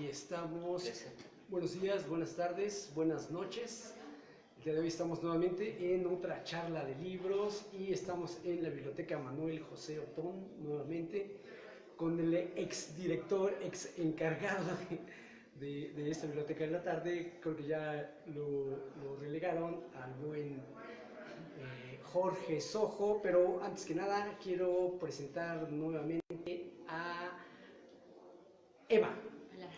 Aquí estamos. Buenos días, buenas tardes, buenas noches. El día de hoy estamos nuevamente en otra charla de libros y estamos en la Biblioteca Manuel José Otón, nuevamente, con el ex encargado de esta biblioteca de la tarde. Creo que ya lo relegaron al buen Jorge Sojo, pero antes que nada quiero presentar nuevamente a Emma. Hola.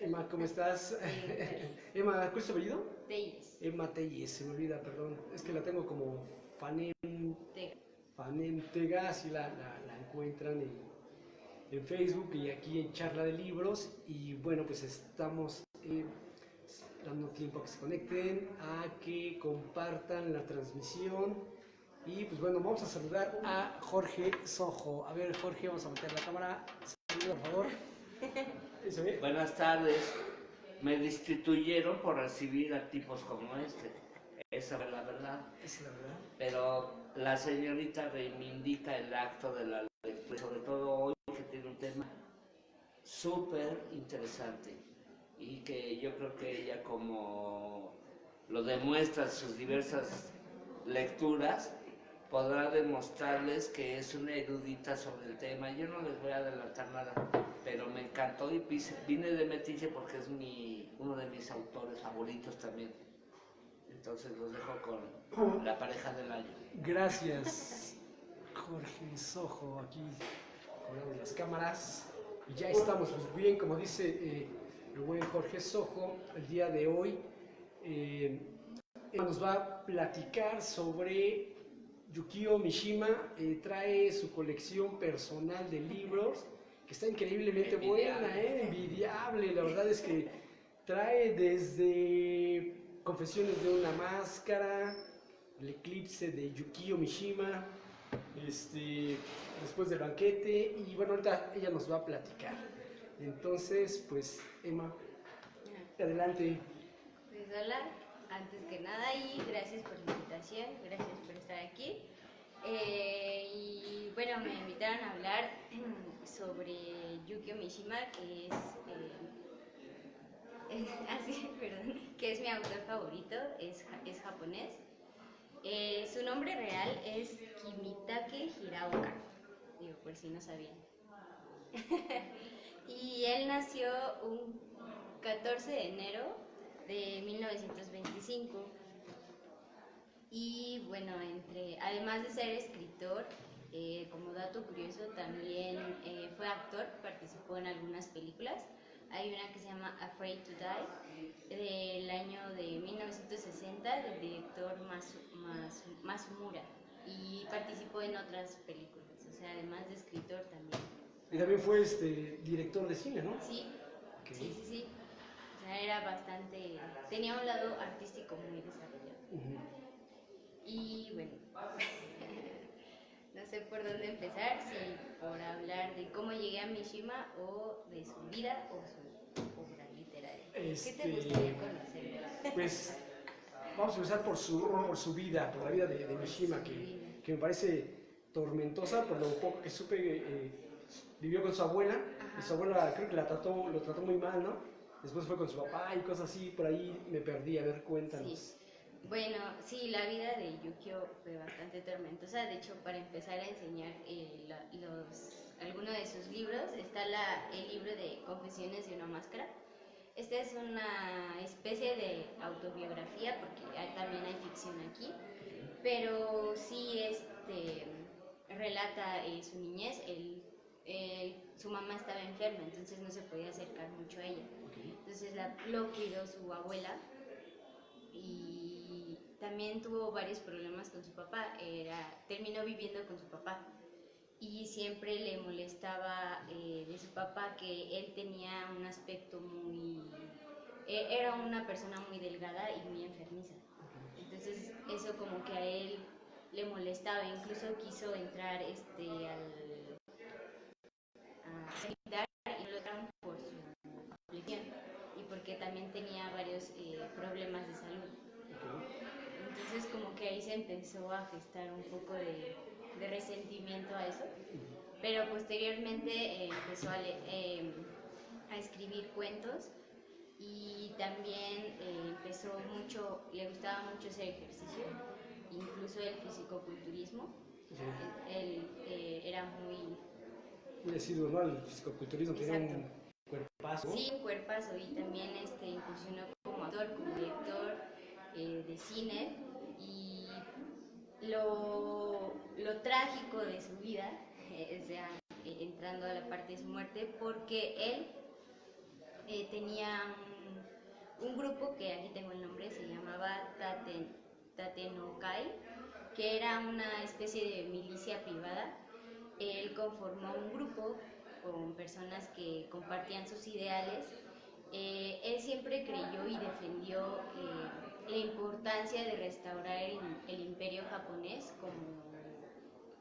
Emma, ¿cómo estás? Emma, ¿cuál es tu apellido? Telles. Emma Telles, se me olvida, perdón. Es que la tengo como Tega. Fanentega, así la encuentran en Facebook y aquí en Charla de Libros. Y bueno, pues estamos dando tiempo a que se conecten, a que compartan la transmisión. Y pues bueno, vamos a saludar a Jorge Sojo. A ver, Jorge, vamos a meter la cámara. Saluda, por favor. ¿Eso bien? Buenas tardes. Me destituyeron por recibir a tipos como este. Esa es la verdad. Es la verdad. Pero la señorita reivindica el acto de la lectura, sobre todo hoy que tiene un tema súper interesante y que yo creo que ella, como lo demuestra en sus diversas lecturas, podrá demostrarles que es una erudita sobre el tema. Yo no les voy a adelantar nada, pero me encantó y vine de metiche porque es uno de mis autores favoritos también. Entonces los dejo con la pareja del año. Gracias, Jorge Sojo, aquí con las cámaras. Y ya estamos, pues bien, como dice el buen Jorge Sojo, el día de hoy nos va a platicar sobre Yukio Mishima. Trae su colección personal de libros, que está increíblemente buena, envidiable. La verdad es que trae desde Confesiones de una máscara, El eclipse de Yukio Mishima, Después del banquete, y bueno, ahorita ella nos va a platicar. Entonces, pues, Emma, adelante. Pues hola, antes que nada, y gracias por la invitación, gracias por estar aquí. Y bueno, me invitaron a hablar sobre Yukio Mishima, que que es mi autor favorito, es japonés. Su nombre real es Kimitake Hiraoka, digo, por si no sabían. Y él nació un 14 de enero de 1925. Y bueno, además de ser escritor, como dato curioso, también fue actor, participó en algunas películas. Hay una que se llama Afraid to Die, del año de 1960, del director Masumura, y participó en otras películas, o sea, además de escritor también. Y también fue director de cine, ¿no? Sí, Okay. sí. O sea, tenía un lado artístico muy desarrollado. Y bueno, no sé por dónde empezar, si por hablar de cómo llegué a Mishima o de su vida o su obra literaria. ¿Qué te gustaría conocer? Pues vamos a empezar por su vida, por la vida de Mishima, que me parece tormentosa. Por lo poco que supe, vivió con su abuela. Ajá. Y su abuela creo que lo trató muy mal, ¿no? Después fue con su papá y cosas así. Por ahí me perdí. A ver, cuéntanos. Sí. Bueno, sí, la vida de Yukio fue bastante tormentosa. De hecho, para empezar a enseñar algunos de sus libros, está el libro de Confesiones de una máscara. Esta es una especie de autobiografía, porque también hay ficción aquí, pero sí relata su niñez. Su mamá estaba enferma, entonces no se podía acercar mucho a ella. Entonces lo cuidó su abuela, y también tuvo varios problemas con su papá. Terminó viviendo con su papá y siempre le molestaba de su papá que él tenía un aspecto era una persona muy delgada y muy enfermiza. Entonces eso como que a él le molestaba, incluso quiso entrar al militar y no lo dejaron por su aflicción y porque también tenía varios problemas de salud. Entonces como que ahí se empezó a gestar un poco de resentimiento a eso, pero posteriormente empezó a escribir escribir cuentos y también le gustaba mucho hacer ejercicio, incluso el fisicoculturismo. Sí. Él era muy... Muy asiduo, ¿no? El fisicoculturismo tenía Exacto. un cuerpazo, ¿no? Sí, un cuerpazo, y también incursionó como actor, como director de cine, y lo trágico de su vida, o sea, entrando a la parte de su muerte, porque él tenía un grupo que aquí tengo el nombre, se llamaba Tatenokai, que era una especie de milicia privada. Él conformó un grupo con personas que compartían sus ideales. Él siempre creyó y defendió la importancia de restaurar el imperio japonés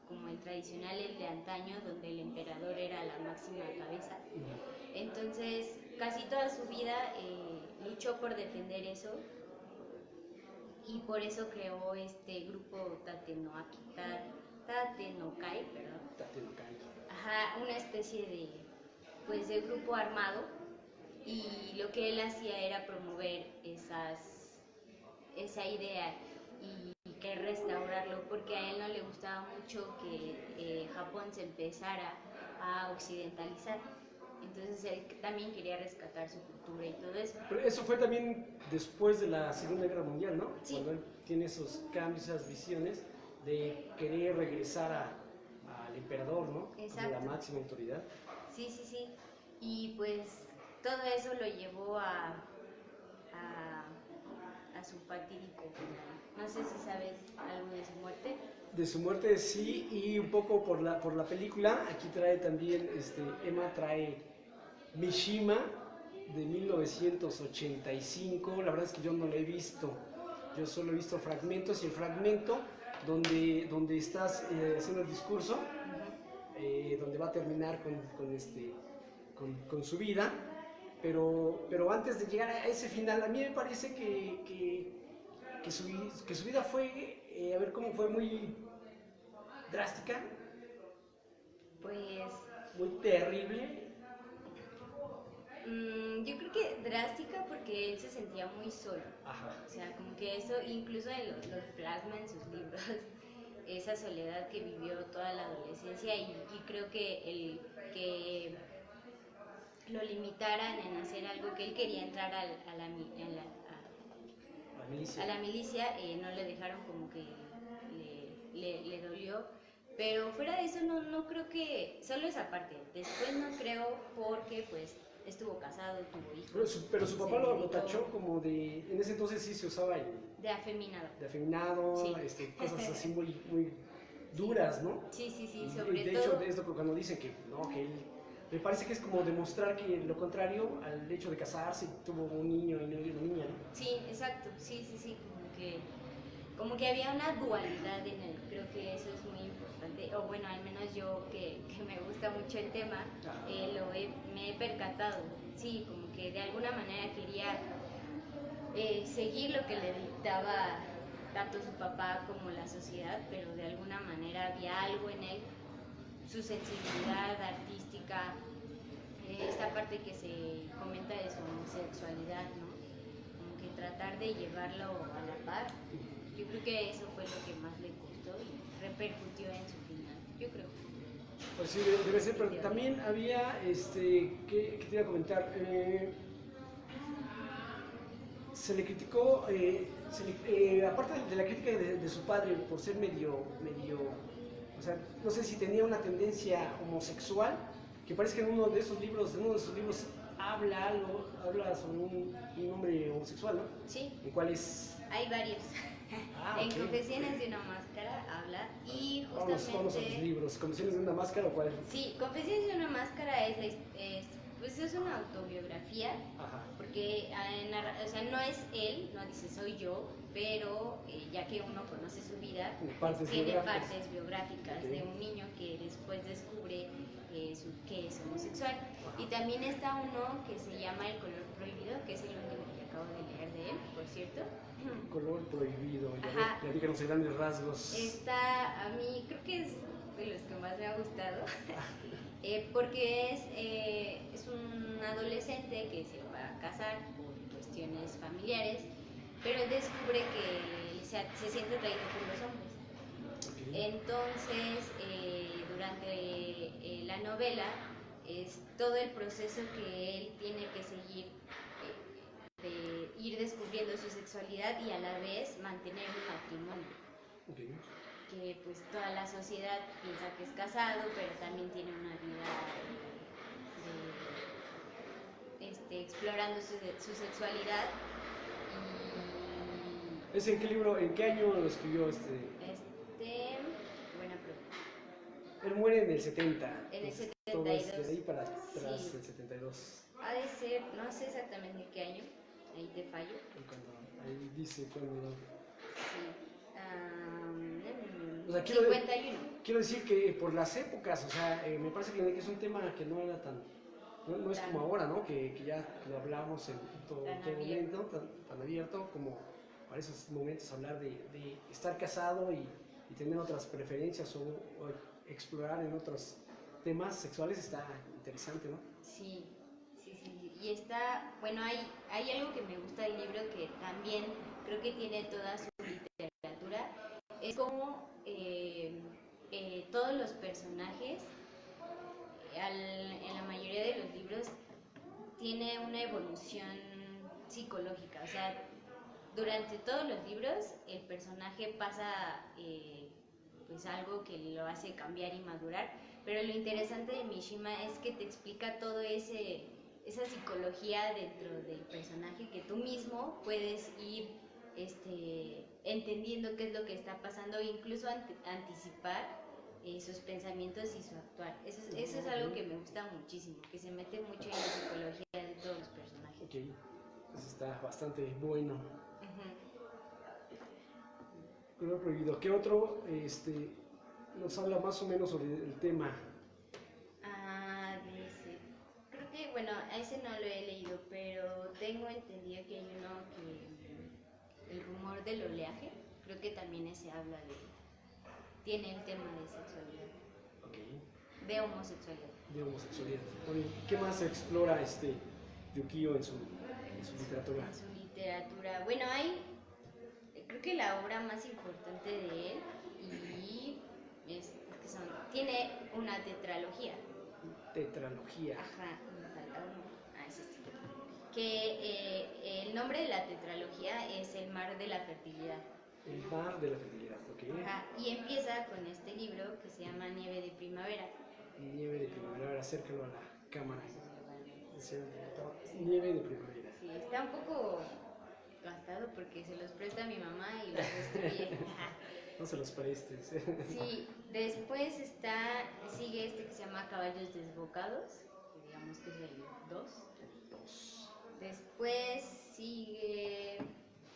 como el tradicional, el de antaño, donde el emperador era la máxima cabeza. Entonces, casi toda su vida luchó por defender eso, y por eso creó este grupo Tatenokai, perdón. Tatenokai. Ajá, una especie de grupo armado, y lo que él hacía era promover esa idea y que restaurarlo, porque a él no le gustaba mucho que Japón se empezara a occidentalizar. Entonces él también quería rescatar su cultura y todo eso. Pero eso fue también después de la Segunda Guerra Mundial, ¿no? Sí. Cuando él tiene esos cambios, esas visiones de querer regresar al emperador, ¿no? Exacto. Como la máxima autoridad. Sí, sí, sí. Y pues todo eso lo llevó a su fatídico final. No sé si sabes algo de su muerte. De su muerte sí, y un poco por la película. Aquí trae también, Emma trae Mishima de 1985. La verdad es que yo no la he visto. Yo solo he visto fragmentos, y el fragmento donde estás haciendo el discurso, donde va a terminar con su vida. Pero antes de llegar a ese final, a mí me parece que su vida fue, a ver cómo fue, muy drástica, Pues muy terrible. yo creo que drástica, porque él se sentía muy solo. Ajá. O sea, como que eso incluso él lo plasma en sus libros, esa soledad que vivió toda la adolescencia, y creo que lo limitaran en hacer algo que él quería, entrar a la milicia, no le dejaron, como que le dolió. Pero fuera de eso, no creo que, solo esa parte. Después no creo, porque pues estuvo casado, tuvo hijos. Pero su papá lo tachó como de, en ese entonces sí se usaba de afeminado. de afeminado, Sí. cosas así muy, muy duras, ¿no? Sí, sí, sí, Y sobre de todo. hecho, es lo que cuando dicen que no, que él, me parece que es como demostrar que lo contrario al hecho de casarse, tuvo un niño y no una niña, ¿no? Sí, exacto, sí, sí, sí, como que había una dualidad en él. Creo que eso es muy importante, o bueno, al menos yo que me gusta mucho el tema, me he percatado. Sí, como que de alguna manera quería seguir lo que le dictaba tanto su papá como la sociedad, pero de alguna manera había algo en él, su sensibilidad artística, esta parte que se comenta de su homosexualidad, ¿no? Como que tratar de llevarlo a la par. Yo creo que eso fue lo que más le costó y repercutió en su final, yo creo. Pues sí, debe ser, pero también había, ¿qué te iba a comentar? Se le criticó, aparte de la crítica de su padre por ser medio, o sea, no sé si tenía una tendencia homosexual, que parece que en uno de sus libros habla sobre un hombre homosexual, ¿no? Sí. ¿En cuál es? Hay varios. En ok. Confesiones de una máscara habla, y justamente... Vamos a los libros. ¿Confesiones de una máscara o cuál? Sí, Confesiones de una máscara pues es una autobiografía. Ajá. Porque o sea, no es él, no dice soy yo, pero ya que uno conoce su vida, tiene partes biográficas de un niño que después descubre que es homosexual. Y también está uno que se llama El color prohibido, que es el último que acabo de leer de él, por cierto. Color prohibido, Ajá. ya díganos en grandes rasgos. Está, a mí creo que de los que más me ha gustado, porque es un adolescente que se va a casar por cuestiones familiares, pero él descubre que se siente atraído por los hombres. Entonces, durante la novela, es todo el proceso que él tiene que seguir, de ir descubriendo su sexualidad y a la vez mantener un matrimonio. Que pues toda la sociedad piensa que es casado, pero también tiene una vida explorando su sexualidad. Y ¿Es en qué libro, en qué año lo escribió buena pregunta. Él muere en el 70. En el 72. Todo es de ahí para atrás, Sí. el 72. Ha de ser, no sé exactamente qué año, ahí te fallo. Ahí dice cuando... Sí. O sea, 51. Quiero decir que por las épocas, o sea, me parece que es un tema que no era tan... No es como ahora, ¿no? Que ya lo hablamos en todo momento, tan abierto como para esos momentos hablar de estar casado y tener otras preferencias o explorar en otros temas sexuales está interesante, ¿no? Sí. Y está, bueno, hay algo que me gusta del libro que también creo que tiene toda su literatura, es como todos los personajes, en la mayoría de los libros, tiene una evolución psicológica, o sea, durante todos los libros el personaje pasa pues algo que lo hace cambiar y madurar, pero lo interesante de Mishima es que te explica todo esa psicología dentro del personaje que tú mismo puedes ir entendiendo qué es lo que está pasando e incluso anticipar sus pensamientos y su actuar. Eso es algo que me gusta muchísimo, que se mete mucho en la psicología de todos los personajes. Ok, eso está bastante bueno. Color prohibido. ¿Qué otro nos habla más o menos sobre el tema? Dice, creo que, bueno, a ese no lo he leído, pero tengo entendido que hay uno que, el rumor del oleaje, creo que también ese habla tiene el tema de sexualidad. Okay. De homosexualidad. De homosexualidad. Oye, ¿qué más explora Yukio en su literatura? En su literatura, bueno, creo que la obra más importante de él tiene una tetralogía. Tetralogía. Ajá, me falta uno. Es este. Que el nombre de la tetralogía es El mar de la fertilidad. El mar de la fertilidad, ok. Ajá, y empieza con este libro que se llama Nieve de primavera. Nieve de primavera, ahora acércalo a la cámara. Nieve de primavera. Sí, está un poco gastado porque se los presta a mi mamá y los destruye. No se los prestes. Sí, después sigue este que se llama Caballos Desbocados, que digamos que es el 2. Después sigue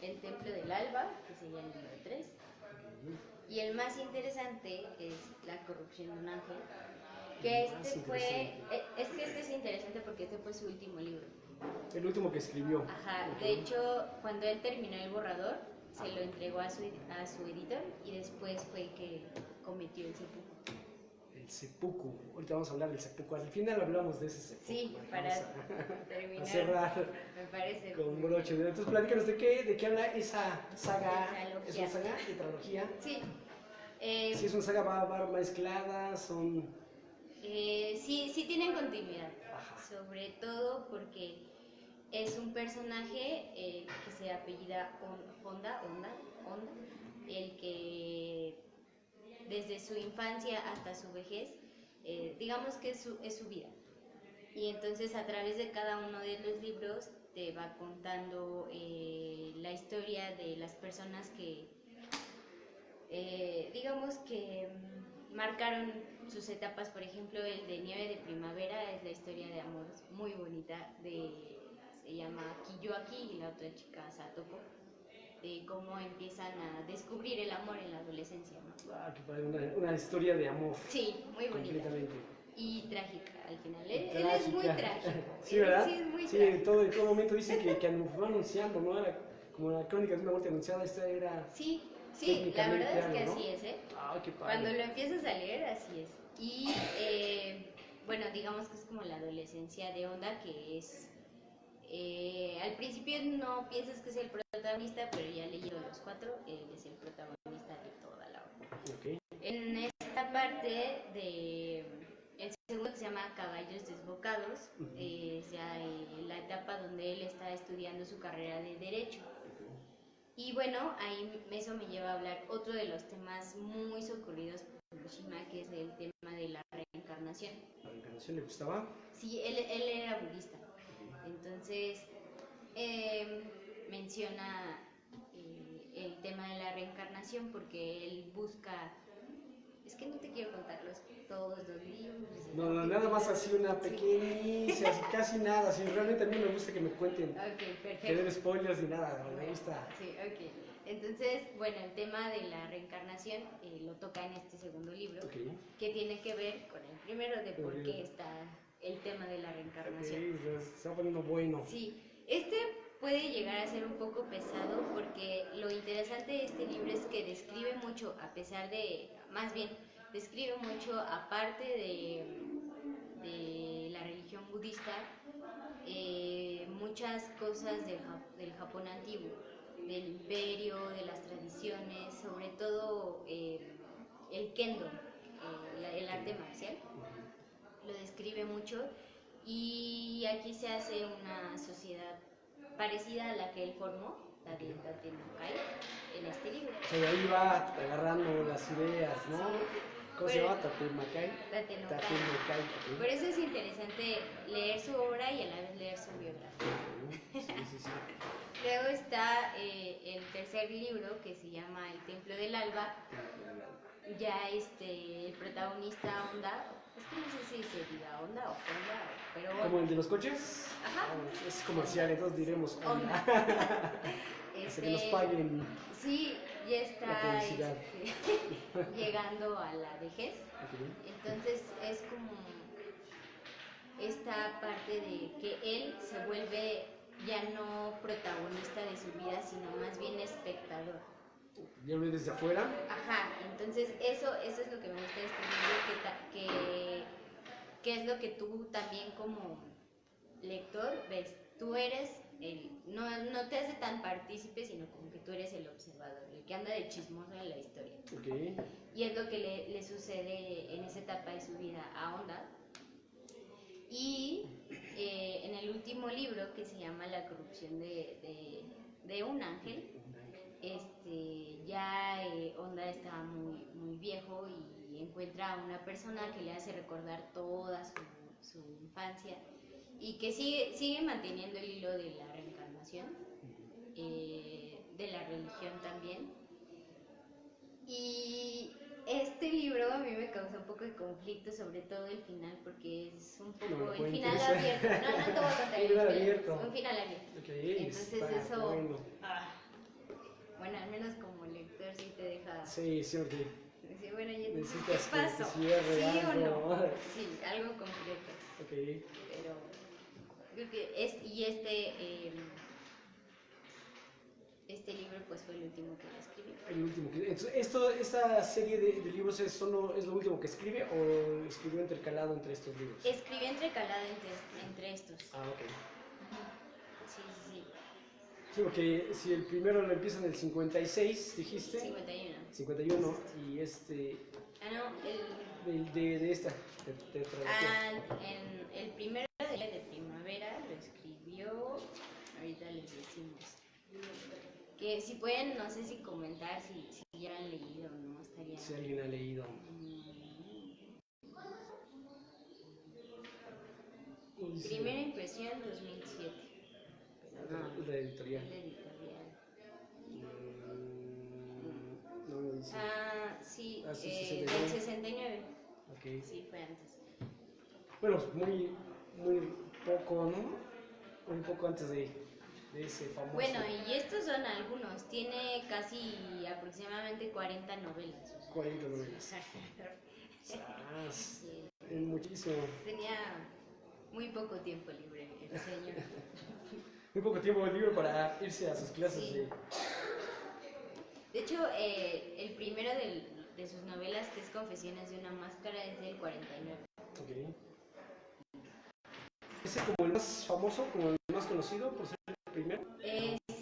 El Templo del Alba, que sería el número 3. Y el más interesante es La corrupción de un ángel, que este es interesante porque este fue su último libro. El último que escribió. Ajá, de hecho, cuando él terminó el borrador, se lo entregó a su editor y después fue que cometió el seppuku. El seppuku, ahorita vamos a hablar del seppuku, al final hablamos de ese seppuku. Sí, para terminar, a cerrar me parece con broche. Entonces platícanos de qué habla esa saga. Tetralogía. ¿Es una saga? ¿Tetralogía? Sí. Si es una saga va mezclada, son... Sí tienen continuidad. Ajá. Sobre todo porque es un personaje que se apellida Honda, el que desde su infancia hasta su vejez, digamos que es su vida. Y entonces a través de cada uno de los libros te va contando la historia de las personas que, digamos que marcaron sus etapas. Por ejemplo, el de Nieve de Primavera es la historia de amor muy bonita se llama Kiyoaki y la otra chica Satoko, de cómo empiezan a descubrir el amor en la adolescencia, ¿no? Que parece una historia de amor. Sí, muy bonita. Completamente. Y trágica al final. Él es muy trágico. Sí, ¿verdad? Sí, es muy sí, trágico. En todo momento dice que fue anunciando, ¿no? Era como la crónica de una muerte anunciada, esta era... Sí, Sí, la verdad es que técnicamente, ¿no? así es, ¿eh? Ah, qué Cuando padre. lo empiezas a leer, así es. Y bueno, digamos que es como la adolescencia de Onda, que es... al principio no piensas que es el protagonista, pero ya leyendo los cuatro, él es el protagonista de toda la obra. Ok. En esta parte de... El segundo, que se llama Caballos Desbocados, es ya la etapa donde él está estudiando su carrera de Derecho. Y bueno, ahí eso me lleva a hablar otro de los temas muy socorridos por Mishima, que es el tema de la reencarnación. ¿La reencarnación le gustaba? Sí, él era budista. Entonces, menciona el tema de la reencarnación porque él busca... Es que no te quiero contar todos los libros. No, no, nada más así una Sí. pequeñicia, así, casi nada. Así, realmente a mí me gusta que me cuenten. Ok, Que perfecto. den spoilers ni nada, me gusta. Sí, ok. Entonces, bueno, el tema de la reencarnación lo toca en este segundo libro, Ok. que tiene que ver con el primero de por Ok. qué está el tema de la Ok, reencarnación. se va poniendo bueno. Sí, este puede llegar a ser un poco pesado porque lo interesante de este libro es que describe mucho, a pesar de, más bien, describe mucho, aparte de la religión budista, muchas cosas del Japón antiguo, del imperio, de las tradiciones, sobre todo el kendo, el arte marcial, lo describe mucho y aquí se hace una sociedad parecida a la que él formó, la de Tatenokai, en este libro. O sea, de ahí va agarrando las ideas, ¿no? ¿Cómo se Pero- llama? Tatemacay. Tatenokai. Tatemacay, Por eso es interesante leer su obra y a la vez leer su biografía. Sí, sí, sí. Luego está el tercer libro que se llama El Templo del Alba. Ya el protagonista Honda, es que no sé si se diga Honda o Honda, pero ¿Como Honda. el de los coches? Ajá. Ah, es comercial, entonces diremos Honda. Hasta que nos paguen Sí, ya la está publicidad. llegando a la vejez. Ok. Entonces es como esta parte de que él se vuelve ya no protagonista de su vida, sino más bien espectador. Ya lo ves desde afuera. Ajá, entonces eso es lo que me gusta de este libro, que es lo que tú también como lector ves. Tú eres no te hace tan partícipe, sino como que tú eres el observador, el que anda de chismoso en la historia. Ok. Y es lo que le sucede en esa etapa de su vida a Honda. Y en el último libro, que se llama La corrupción de un ángel, ya Honda está muy, muy viejo y encuentra a una persona que le hace recordar toda su infancia y que sigue manteniendo el hilo de la reencarnación, de la religión también. Y este libro a mí me causó un poco de conflicto, sobre todo el final, porque es un poco No, el final abierto. No te voy a contar Un final el abierto. un final abierto. Ok, Entonces está eso, bueno. bueno, al menos como lector sí te deja Sí, sí, ok. decir, bueno, ¿y entonces Necesitas qué pasó? que cierre ¿Sí o algo. no? Sí, algo concreto. Ok. Pero creo que este libro pues fue el último que escribí. El último. Entonces, ¿esta serie de libros es lo último que escribe o escribió intercalado entre estos libros? Escribí entrecalado entre estos. Ah, ok. Sí, sí, sí. Sí, porque si el primero lo empieza en el 56, dijiste. 51. 51 y Ah, no, de esta tetralogía. el primero de primavera lo escribió, ahorita les decimos. Que si pueden, no sé si comentar si ya han leído o no, estaría... Si alguien ha leído. Primera impresión 2007. Pero no, Es la editorial. es la editorial. No me dice. Sí, Ah, sí, del 69. Ok. Sí, fue antes. Bueno, muy, muy poco, ¿no? Un poco antes de ese famoso. Bueno, y estos son algunos. Tiene casi aproximadamente 40 novelas. O sea, 40 novelas. Sí. Es muchísimo. Tenía muy poco tiempo libre el señor. Muy poco tiempo libre para irse a sus clases Sí. de... De hecho, el primero de sus novelas, que es Confesiones de una máscara, es del 49. Ok. ¿Ese como el más famoso, como el más conocido por ser el primero?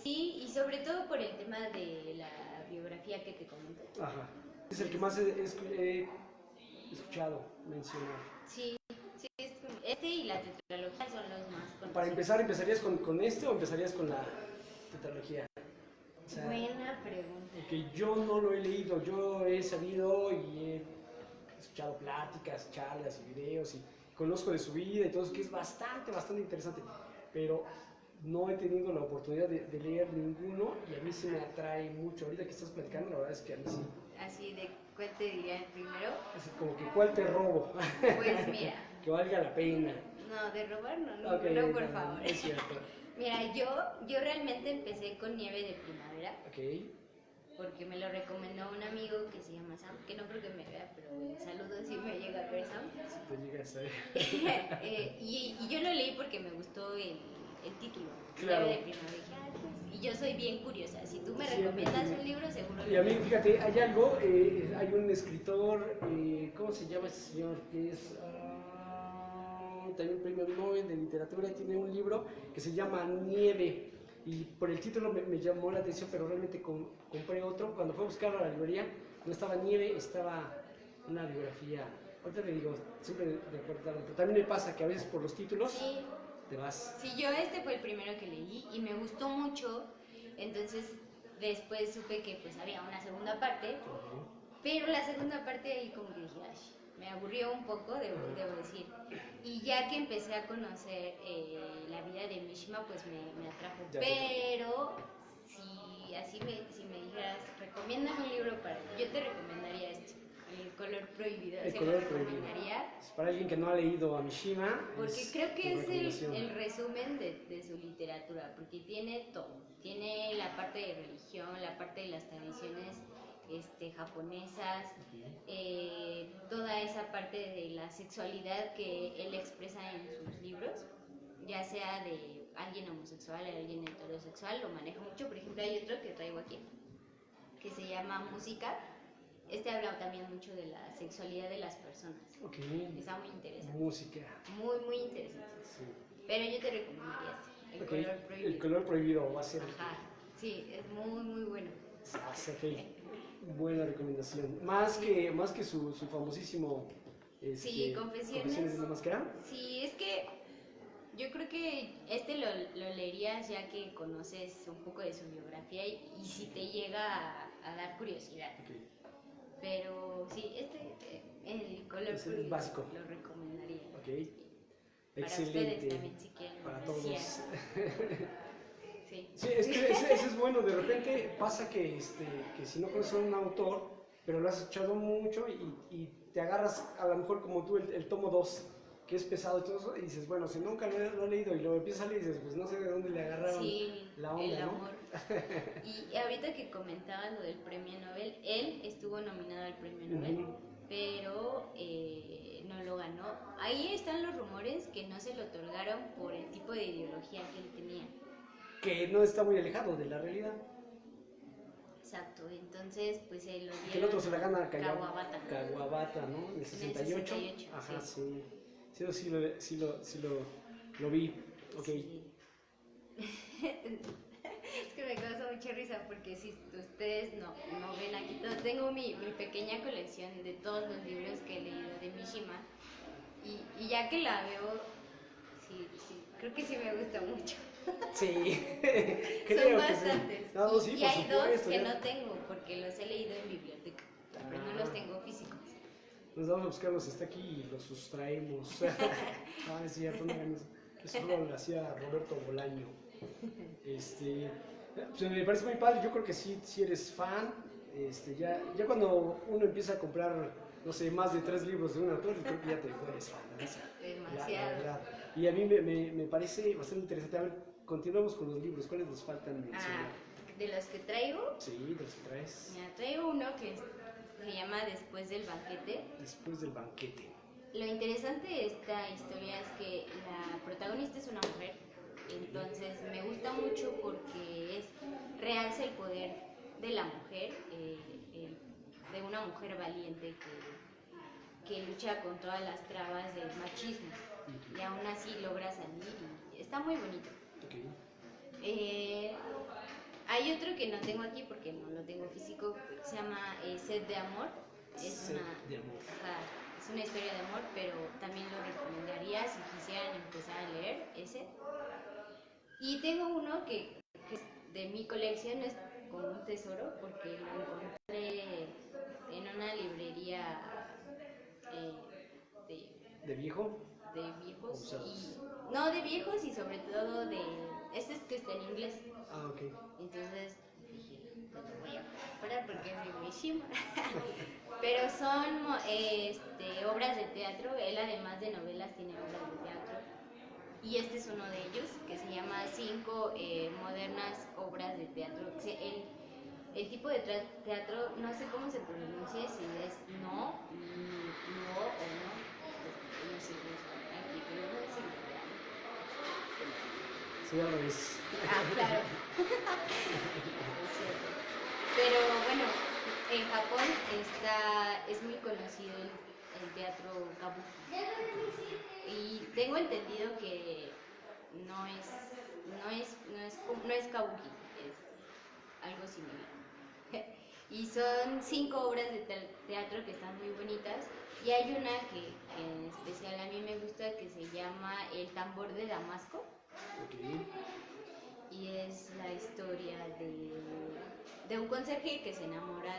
Sí, y sobre todo por el tema de la biografía que te comenté. Ajá. Es el que más he escuchado mencionar. Sí, sí, este y la tetralogía son los más conocidos. Para empezar, ¿empezarías con este o empezarías con la tetralogía? O sea, Buena pregunta. porque yo no lo he leído, yo he sabido y he escuchado pláticas, charlas y videos y conozco de su vida y todo eso, que es bastante interesante, pero no he tenido la oportunidad de leer ninguno y a mí sí me atrae mucho. Ahorita que estás platicando, la verdad es que a mí sí. Así de, ¿cuál te diría el primero? Es como que, ¿cuál te robo? Pues mira. Que valga la pena. No, de robar no, Okay, no, por favor. Es cierto. Mira, yo realmente empecé con Nieve de Primavera. Ok. Porque me lo recomendó un amigo que se llama Sam, que no creo que me vea, pero saludos si me llega a ver Sam. Si te llegas a ver. Y yo lo leí porque me gustó el título, Claro. Nieve de Primavera. Dije, "Ay, pues", y yo soy bien curiosa, si tú me Siempre recomiendas tiene- un libro, seguro Y a mí, fíjate, hay algo, hay un escritor, ¿cómo se llama este señor? Que es también premio Nobel de literatura, y tiene un libro que se llama Nieve. Y por el título me llamó la atención, pero realmente compré otro. Cuando fui a buscar a la librería, no estaba Nieve, estaba una biografía. Ahorita te digo, siempre recuerdo. También me pasa que a veces por los títulos Sí. te vas. Sí, yo este fue el primero que leí y me gustó mucho, entonces después supe que pues había una segunda parte, pero la segunda parte ahí como que dije, ay, me aburrió un poco, debo decir. Y ya que empecé a conocer la vida de Mishima, pues me atrajo. Ya Pero si me dijeras, recomiéndame un libro para... Yo te recomendaría este, El color prohibido. El Se color lo prohibido. recomendaría. Para alguien que no ha leído a Mishima. Porque es creo que tu es recomendación. el resumen de su literatura, porque tiene todo. Tiene la parte de religión, la parte de las tradiciones japonesas, toda esa parte de la sexualidad que él expresa en sus libros, ya sea de alguien homosexual, alguien heterosexual, lo maneja mucho. Por ejemplo, hay otro que traigo aquí, que se llama Música. Este habla también mucho de la sexualidad de las personas. Ok. Está muy interesante. Música. Muy, muy interesante. Sí. Pero yo te recomendaría este, El Okay. color prohibido. El color prohibido va a ser. Ajá, sí, es muy, muy bueno. Buena recomendación. Más que su famosísimo. Sí, Confesiones. ¿Confesiones de una máscara? Sí, es que yo creo que este lo leerías ya que conoces un poco de su biografía y si te llega a dar curiosidad. Okay. Pero sí, el color Es el prohibido básico. lo recomendaría. Ok. Para Excelente. ustedes también si quieren. Para todos. Sí. Sí, es que ese es bueno. De repente pasa que si no conoces a un autor, pero lo has escuchado mucho y te agarras a lo mejor como tú el tomo 2, que es pesado y todo eso, y dices, bueno, si nunca lo he leído y lo empiezas a leer y dices, pues no sé de dónde le agarraron la onda, el ¿no? amor. Y ahorita que comentaban lo del premio Nobel, él estuvo nominado al premio Nobel, pero no lo ganó. Ahí están los rumores que no se lo otorgaron por el tipo de ideología que él tenía. Que no está muy alejado de la realidad. Exacto, entonces pues él lo Que el otro se la gana a Kawabata. Kawabata, ¿no? En el 68. En el 68, Ajá, sí. Sí, lo vi. Ok. Sí. Es que me causa mucha risa porque si ustedes no ven aquí todo, tengo mi pequeña colección de todos los libros que he leído de Mishima y ya que la veo, sí, creo que sí me gusta mucho. Sí, Son bastantes. Sí. No, sí, y por hay supuesto, dos que ya. no tengo porque los he leído en biblioteca, pero no los tengo físicos. Nos vamos a buscarlos, está aquí y los sustraemos. No, es cierto, no hagan eso. Eso lo hacía Roberto Bolaño. Pues me parece muy padre, yo creo que sí eres fan. Ya cuando uno empieza a comprar, no sé, más de 3 libros de un autor, creo que ya te vuelves fan, ¿no? Demasiado. La verdad. Y a mí me parece bastante interesante. A ver, continuamos con los libros, ¿cuáles nos faltan mencionar? De los que traigo, Sí, de los que traes. mira, traigo uno que se llama Después del banquete. Después del banquete. Lo interesante de esta historia es que la protagonista es una mujer, entonces me gusta mucho porque realza el poder de la mujer una mujer valiente que lucha con todas las trabas del machismo y aún así logra salir y está muy bonito. Okay. Hay otro que no tengo aquí porque no lo tengo físico, que se llama Sed de Amor. Sed de Amor. Es una historia de amor, pero también lo recomendaría si quisieran empezar a leer ese. Y tengo uno que es de mi colección, es como un tesoro porque lo encontré en una librería ¿De viejo? de viejos Usados. no de viejos y sobre todo de este es que está en inglés. Ah, ok. Entonces dije, no lo voy a comprar porque es de Mishima. Pero son obras de teatro. Él además de novelas tiene obras de teatro. Y este es uno de ellos que se llama 5 modernas obras de teatro. El tipo de teatro, no sé cómo se pronuncia, si es no o no sé cómo se llama aquí, pero no es Sí, al revés. claro. Es cierto. Pero bueno, en Japón es muy conocido el teatro kabuki. Y tengo entendido que no es kabuki, es algo similar. Y son 5 obras de teatro que están muy bonitas. Y hay una que en especial a mí me gusta que se llama El tambor de Damasco. Okay. Y es la historia de un conserje que se enamora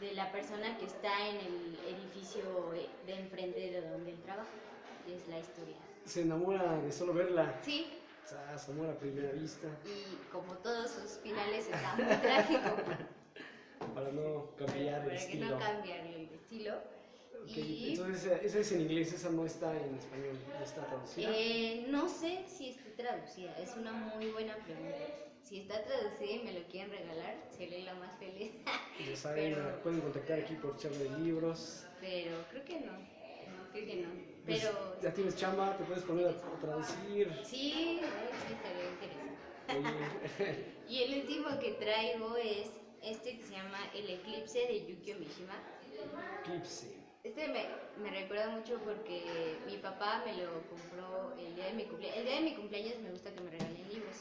de la persona que está en el edificio de enfrente de donde él trabaja. Y es la historia. Se enamora de solo verla. Sí. Se amor a primera vista. Y como todos sus finales está muy trágico. Para no cambiar el estilo. Para que no cambiar el estilo. Okay. Y entonces esa es en inglés, esa no está en español, ¿no está traducida? No sé si está traducida, es una muy buena pregunta. Si está traducida y me lo quieren regalar, seré la más feliz. Ya saben, Pero- pueden contactar aquí por Charla de Libros. Pero creo que no. Creo que no. Pues, Pero ya tienes chamba, te puedes poner a traducir. sí, estaría interesante. Oye, Y el último que traigo es este que se llama El Eclipse de Yukio Mishima. Eclipse. Este me recuerda mucho porque mi papá me lo compró el día de mi cumpleaños. El día de mi cumpleaños me gusta que me regalen libros.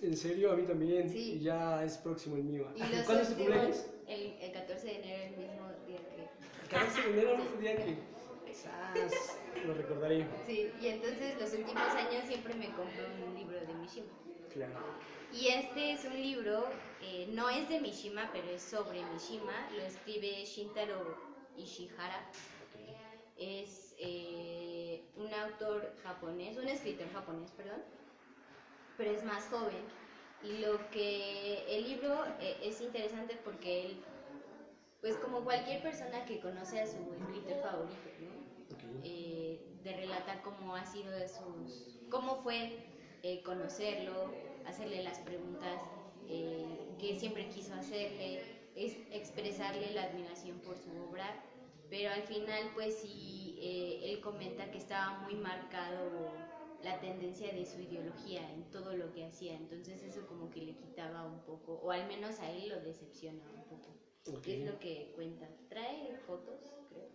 En serio, a mí también. Sí. Y ya es próximo el mío. Y los ¿Cuándo es tu últimos, cumpleaños? el 14 de enero, el mismo día que... El 14 de enero, el mismo día que... Quizás lo recordaré. Sí, y entonces los últimos años siempre me compró un libro de Mishima. Claro. Y este es un libro, no es de Mishima, pero es sobre Mishima. Lo escribe Shintaro Ishihara. Es un autor japonés, un escritor japonés, perdón, pero es más joven. Y el libro es interesante porque él, pues como cualquier persona que conoce a su escritor favorito, ¿no? Okay. Te relata cómo ha sido cómo fue conocerlo, hacerle las preguntas que siempre quiso hacerle, expresarle la admiración por su obra, pero al final pues sí, él comenta que estaba muy marcado la tendencia de su ideología en todo lo que hacía, entonces eso como que le quitaba un poco, o al menos a él lo decepciona un poco. Okay. Es lo que cuenta. Trae fotos, creo.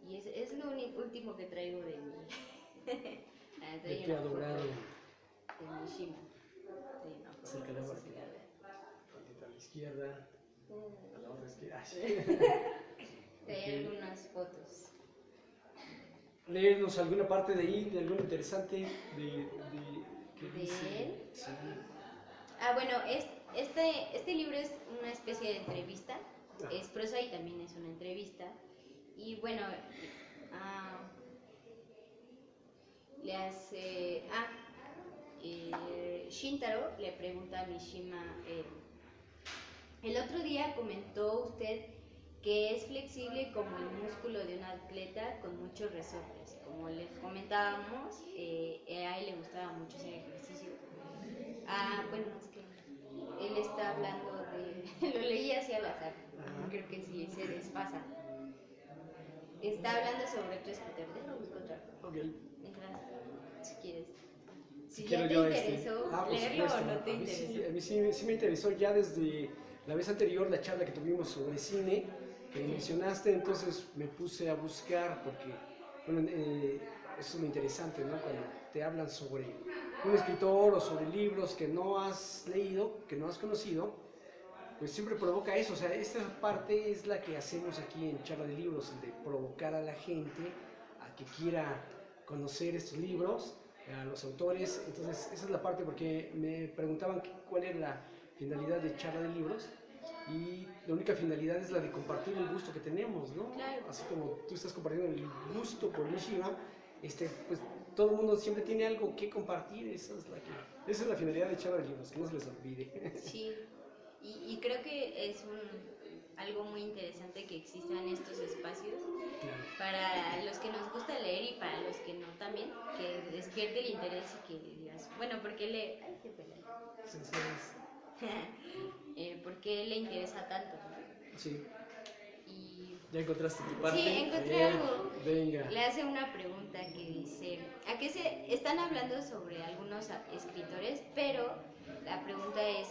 Y es lo último que traigo de mi... De tu adorado. De Mishima. Sí, no, Cerca de la no sé parte. si la veo. A la izquierda. A la otra izquierda. Trae Okay. algunas fotos. Léenos alguna parte de ahí, de algo interesante que ¿De dice. él? Sí. Bueno, este libro es una especie de entrevista. Ah. Es prosa y también es una entrevista. Y bueno, le hace... Shintaro le pregunta a Mishima, el otro día comentó usted que es flexible como el músculo de un atleta con muchos resortes. Como les comentábamos, a él le gustaba mucho ese ejercicio. Bueno, es que él está hablando de... lo leí así al azar, creo que sí, se desfasa. Está hablando sobre otro escritor, déjame buscar otra. Ok. Mientras, si quieres, Si quiero ya te yo interesó por leerlo o supuesto. no te A mí sí, interesó. a mí sí me interesó ya desde la vez anterior, la charla que tuvimos sobre cine, que mencionaste, entonces me puse a buscar porque, bueno, eso es lo interesante, ¿no? Cuando te hablan sobre un escritor o sobre libros que no has leído, que no has conocido, pues siempre provoca eso. O sea, esta parte es la que hacemos aquí en Charla de Libros, el de provocar a la gente a que quiera conocer estos libros, a los autores. Entonces, esa es la parte, porque me preguntaban cuál era la finalidad de Charla de Libros, y la única finalidad es la de compartir el gusto que tenemos, ¿no? Claro. Así como tú estás compartiendo el gusto por Mishima, pues todo el mundo siempre tiene algo que compartir. Esa es la finalidad de Charla de Libros, que no se les olvide. Sí, y creo que es algo muy interesante que existan estos espacios Claro. para los que nos gusta leer y para los que no también, que despierte el interés y que digas, bueno, ¿por qué le... Ay, qué pena. ¿Por qué le interesa tanto? Sí. Y ¿Ya encontraste tu parte? sí, encontré algo. Venga. Le hace una pregunta que dice, ¿a qué se están hablando sobre algunos escritores? Pero la pregunta es,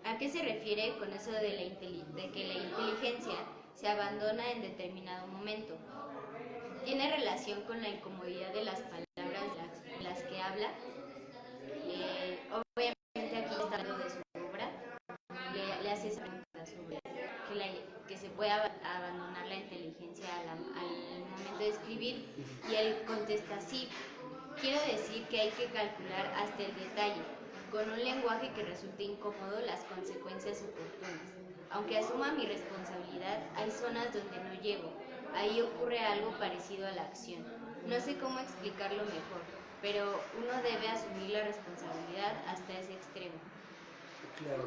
¿a qué se refiere con eso de, de que la inteligencia se abandona en determinado momento? ¿Tiene relación con la incomodidad de las palabras de las que habla? Obviamente aquí está hablando de su obra, le hace esa pregunta sobre que se puede abandonar la inteligencia al momento de escribir, y él contesta sí. Quiero decir que hay que calcular hasta el detalle, con un lenguaje que resulte incómodo, las consecuencias oportunas. Aunque asuma mi responsabilidad, hay zonas donde no llego. Ahí ocurre algo parecido a la acción. No sé cómo explicarlo mejor, pero uno debe asumir la responsabilidad hasta ese extremo. Claro.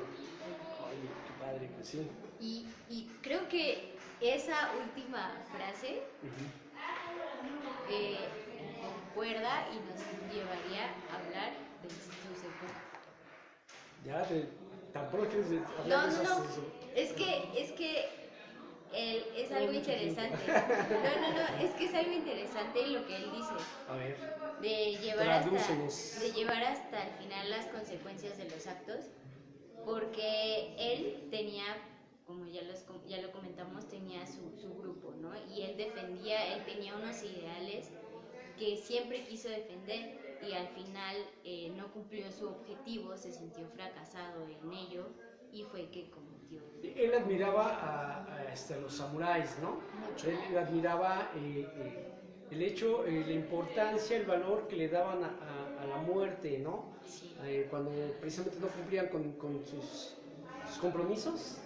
Oye, qué padre, pues sí. Y creo que esa última frase concuerda y nos llevaría a hablar del Suseku. Ya, tampoco quieres hablar No, de eso. no, es que es algo interesante. No, es que es algo interesante lo que él dice. A ver. De Tradúcenos. llevar hasta el final las consecuencias de los actos, porque él tenía, como ya lo comentamos, tenía su grupo, ¿no? Y él tenía unos ideales que siempre quiso defender, y al final no cumplió su objetivo, se sintió fracasado en ello y fue que cometió. Él admiraba a los samuráis, ¿no? Mucho. Él admiraba el hecho, la importancia, el valor que le daban a la muerte, ¿no? Sí. Cuando precisamente no cumplían con sus compromisos,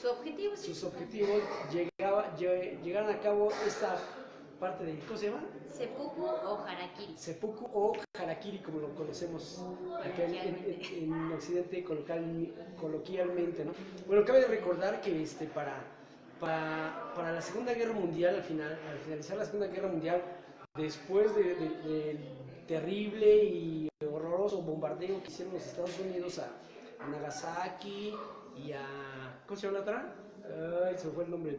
Su objetivo, sí. sus objetivos, llegaron a cabo esta parte de, ¿cómo se llama? Seppuku o harakiri. Seppuku o harakiri, como lo conocemos acá en Occidente coloquialmente, ¿no? Bueno, cabe recordar que para la Segunda Guerra Mundial, al finalizar la Segunda Guerra Mundial, después del terrible y horroroso bombardeo que hicieron los Estados Unidos a Nagasaki y a... ¿cómo se llama la otra? Ay, se me fue el nombre.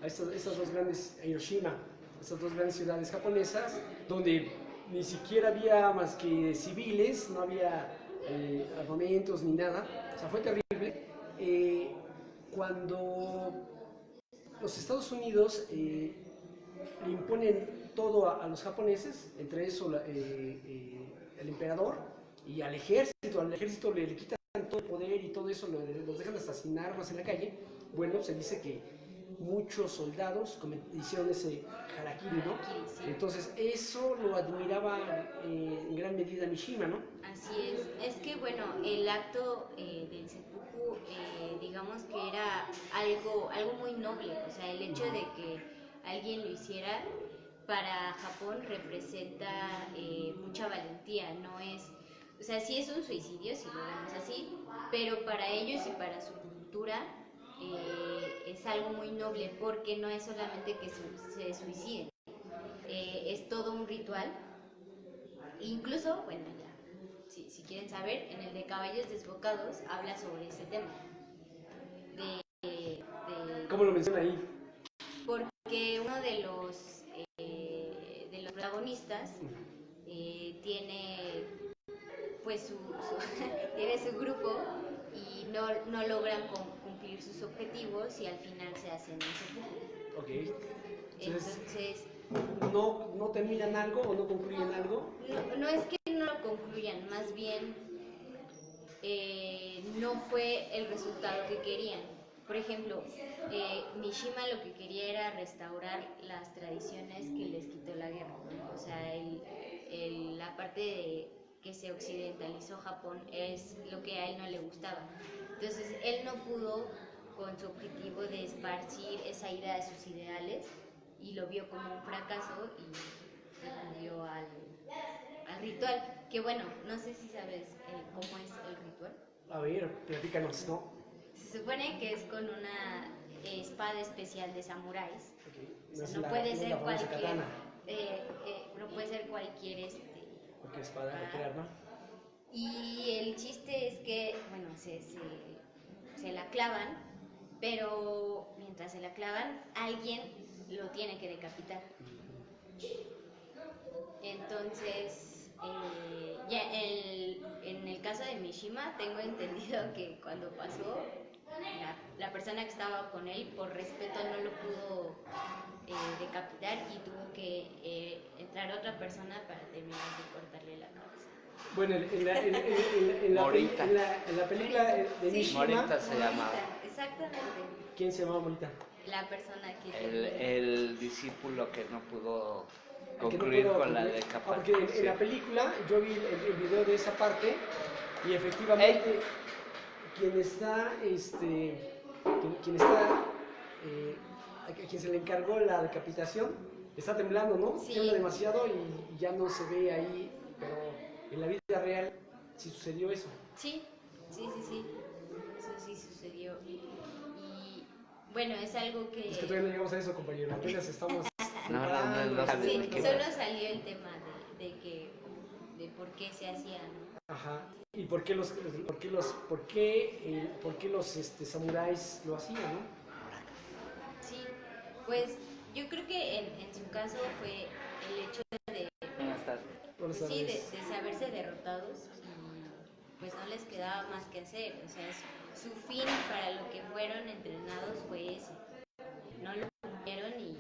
A estas dos grandes, a Hiroshima, estas dos grandes ciudades japonesas, donde ni siquiera había más que civiles, no había armamentos ni nada. O sea, fue terrible. Cuando los Estados Unidos le imponen todo a los japoneses, entre eso el emperador y al ejército le quitan todo el poder y todo eso, los dejan hasta sin armas en la calle. Bueno, se dice que muchos soldados hicieron ese harakiri, ¿no? Sí. Entonces eso lo admiraba en gran medida Mishima, ¿no? Así es que bueno, el acto del seppuku, digamos que era algo muy noble, o sea, el hecho de que alguien lo hiciera para Japón representa mucha valentía, no es, o sea, sí es un suicidio si lo vemos así, pero para ellos y para su cultura es algo muy noble, porque no es solamente que se suiciden, es todo un ritual. Incluso, bueno, ya, si quieren saber, en el de Caballos Desbocados habla sobre ese tema. ¿Cómo lo menciona ahí? Porque uno de los protagonistas tiene pues tiene su grupo y no logran cumplir sus objetivos y al final se hacen un seppuku. Ok. Entonces, ¿no terminan algo o no concluyen algo? no es que no lo concluyan, más bien no fue el resultado que querían. Por ejemplo, Mishima lo que quería era restaurar las tradiciones que les quitó la guerra, ¿no? O sea, la parte de que se occidentalizó Japón es lo que a él no le gustaba. Entonces, él no pudo con su objetivo de esparcir esa idea de sus ideales y lo vio como un fracaso y acudió al ritual. Que bueno, no sé si sabes cómo es el ritual. A ver, platícanos, ¿no? Se supone que es con una espada especial de samuráis. Okay. O sea, no puede ser cualquier. Katana. No puede ser cualquier Porque espada, cualquier arma. Y el chiste es que, bueno, se la clavan, pero mientras se la clavan, alguien lo tiene que decapitar. Entonces, ya en el caso de Mishima, tengo entendido que cuando pasó, la persona que estaba con él, por respeto, no lo pudo decapitar y tuvo que entrar otra persona para terminar de cortarle la cabeza. Bueno, en la película de Mishima, Morita se llama. Exactamente. ¿quién se llamaba Morita? La persona que El discípulo que no pudo Que no concluir pudo con la concluir. Porque decapitación. en la película yo vi el video de esa parte y efectivamente quien está, a quien se le encargó la decapitación está temblando, ¿no? Sí. Tiembla demasiado y ya no se ve ahí, pero en la vida real sí sucedió eso. Sí. Eso sí sucedió. Y bueno, es algo que... Es que todavía no llegamos a eso, compañero. Apenas estamos... No sabes Sí, de qué solo va. salió el tema de por qué se hacía, ¿no? Ajá. ¿Y por qué los samuráis lo hacían, no? Sí, pues yo creo que en su caso fue el hecho de, Buenas tardes. Buenas pues sí, de tardes. saberse derrotados y pues no les quedaba más que hacer. O sea, su fin para lo que fueron entrenados fue ese. No lo cumplieron y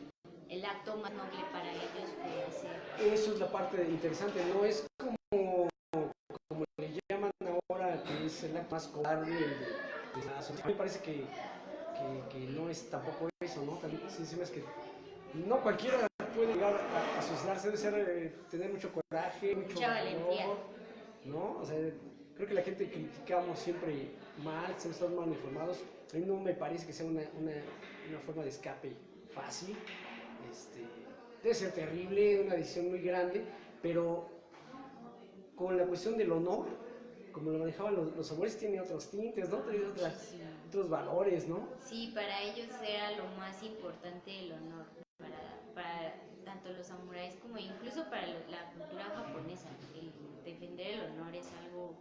el acto más noble para ellos fue hacer. Eso es la parte interesante, no es como le llaman ahora, que es el acto más cobarde de la sociedad. Me parece que no es tampoco eso, ¿no? También sí, es que no cualquiera puede llegar a suicidarse, debe ser, tener mucho coraje, Mucha valentía. ¿no? O sea, creo que la gente criticamos siempre mal, siempre estamos mal informados. A mí no me parece que sea una forma de escape fácil. Debe ser terrible, una decisión muy grande, pero con la cuestión del honor, como lo manejaban los samuráis, tiene otros tintes, ¿no? Tiene otros valores, ¿no? Sí, para ellos era lo más importante el honor, para tanto los samuráis como incluso para la cultura japonesa. El defender el honor es algo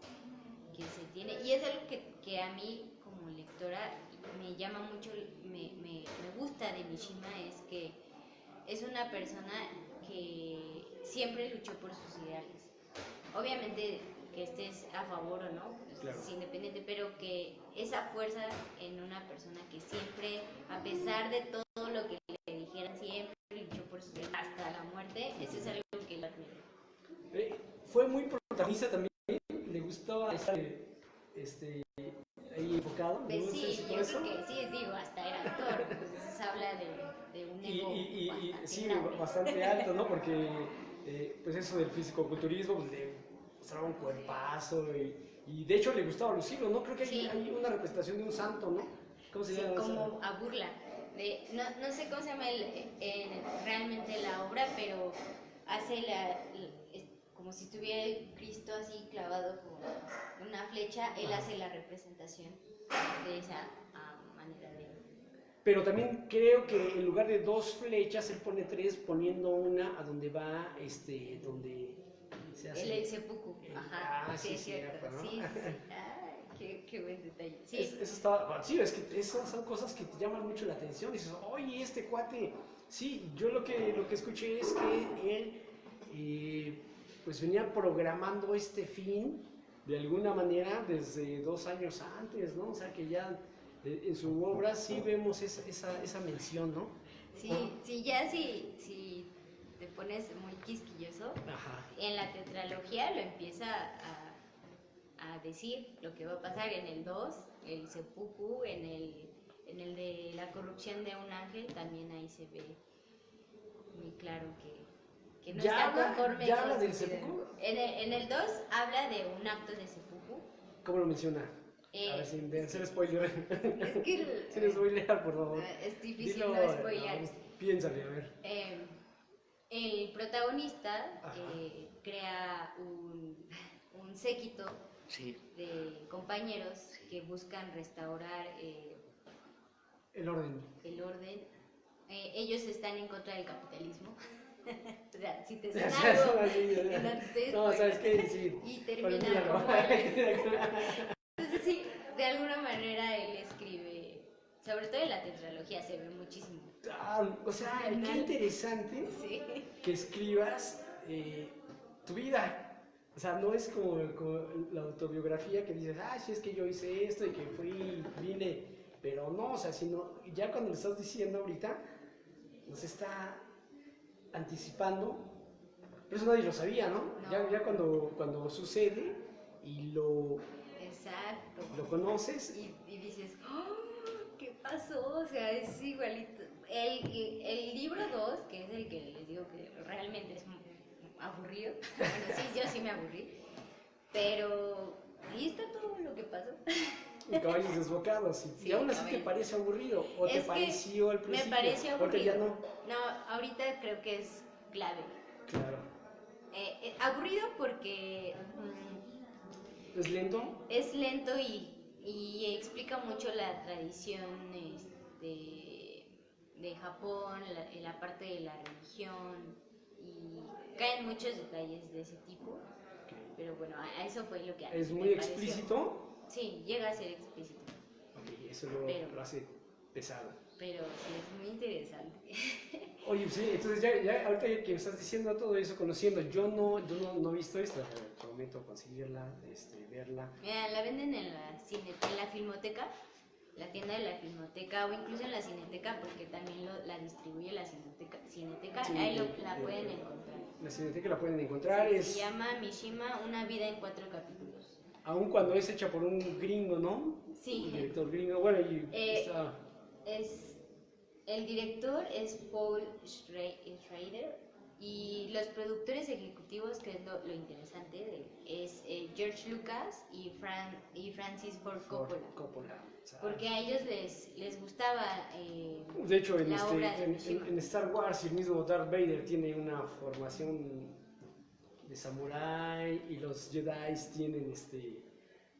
que se tiene, y es algo que a mí como lectora me llama mucho, me gusta de Mishima, es que es una persona que siempre luchó por sus ideales. Obviamente que estés a favor o no, pues, claro, es independiente, pero que esa fuerza en una persona que siempre, a pesar de todo lo que le dijeran, siempre luchó por sus ideales hasta la muerte, eso es algo que lo admiro. Fue muy protagonista también, le gustaba estar ahí enfocado. Pues ¿no? sí, ¿Sí, yo eso? creo que sí, digo, hasta era actor, entonces habla de un ego bastante Sí, grande. bastante alto, ¿no? Porque pues eso del fisicoculturismo, pues le mostraba un cuerpazo y de hecho le gustaba lucirlo, ¿no? Creo que Sí. hay una representación de un santo, ¿no? ¿Cómo se Sí, llama? como a burla. No sé cómo se llama realmente la obra, pero hace como si estuviera el Cristo así clavado con una flecha, él hace la representación de esa manera de... Pero también creo que en lugar de 2 flechas, él pone 3, poniendo una a donde va, donde se hace... El seppuku, ajá, sí, es cierto, ¿no? sí. Ay, qué buen detalle. Sí. Eso está, sí, es que esas son cosas que te llaman mucho la atención. Dices, oye, este cuate, sí, yo lo que escuché es que él pues venía programando este fin de alguna manera desde 2 años antes, ¿no? O sea que ya en su obra sí vemos esa mención, ¿no? Sí, sí, ya si te pones muy quisquilloso, Ajá. en la tetralogía lo empieza a decir lo que va a pasar en el 2, el seppuku, en el de la corrupción de un ángel, también ahí se ve muy claro que no ¿Ya está habla- conforme ya con habla su del vida. seppuku? En el 2 habla de un acto de seppuku. ¿Cómo lo menciona? A ver, sin hacer spoiler. Es que Sin spoilear, por favor. es difícil Dilo, no spoilear. piénsale, a ver. El protagonista Ajá. crea un séquito Sí. de compañeros que buscan restaurar El orden. el orden. Ellos están en contra del capitalismo. O sea, si te suena Sí, algo, así, que no te no, spoiler. ¿sabes qué? Sí. Y termina Olvídalo. como Entonces sí, de alguna manera él escribe, sobre todo en la tetralogía se ve muchísimo. O sea, qué interesante Sí. que escribas tu vida. O sea, no es como la autobiografía que dices, sí, es que yo hice esto y que fui, vine, pero no, o sea, sino ya cuando lo estás diciendo ahorita, nos está anticipando, pero eso nadie lo sabía, ¿no? No. Ya cuando sucede y lo Exacto. conoces, Y dices, "Oh, ¿qué pasó?" O sea, es igualito. El libro 2, que es el que les digo que realmente es aburrido. Bueno, sí, yo sí me aburrí. Pero ahí está todo lo que pasó. caballos desbocados, y Sí, aún así te caballos. parece aburrido, o te Es que pareció al principio, me pareció ahorita aburrido. ya no. No, ahorita creo que es clave. Claro. Aburrido porque ¿Es lento? es lento y explica mucho la tradición de Japón, la parte de la religión, y caen muchos detalles de ese tipo, pero bueno, a eso fue lo que a mí ¿Es me muy pareció. explícito? Sí, llega a ser explícito, Ok, eso Pero- lo hace pesado. pero sí es muy interesante. Oye, sí, entonces ya ahorita que me estás diciendo todo eso, conociendo, yo no he visto esto, prometo conseguirla, verla. Mira, la venden en la Filmoteca, la tienda de la Filmoteca, o incluso en la Cineteca, porque también la distribuye la Cineteca, Sí, ahí la pueden encontrar. La cineteca la pueden encontrar, Sí, es, se llama Mishima, una vida en 4 capítulos. aun cuando es hecha por un gringo, ¿no? Sí. Un director gringo, bueno, y Eh, está... El director es Paul Schrader, y los productores ejecutivos, que es lo interesante de él, es George Lucas y Francis Ford Coppola. O sea, Porque a ellos les gustaba de hecho, la obra de Mishima. en Star Wars, el mismo Darth Vader tiene una formación de samurái, y los Jedi tienen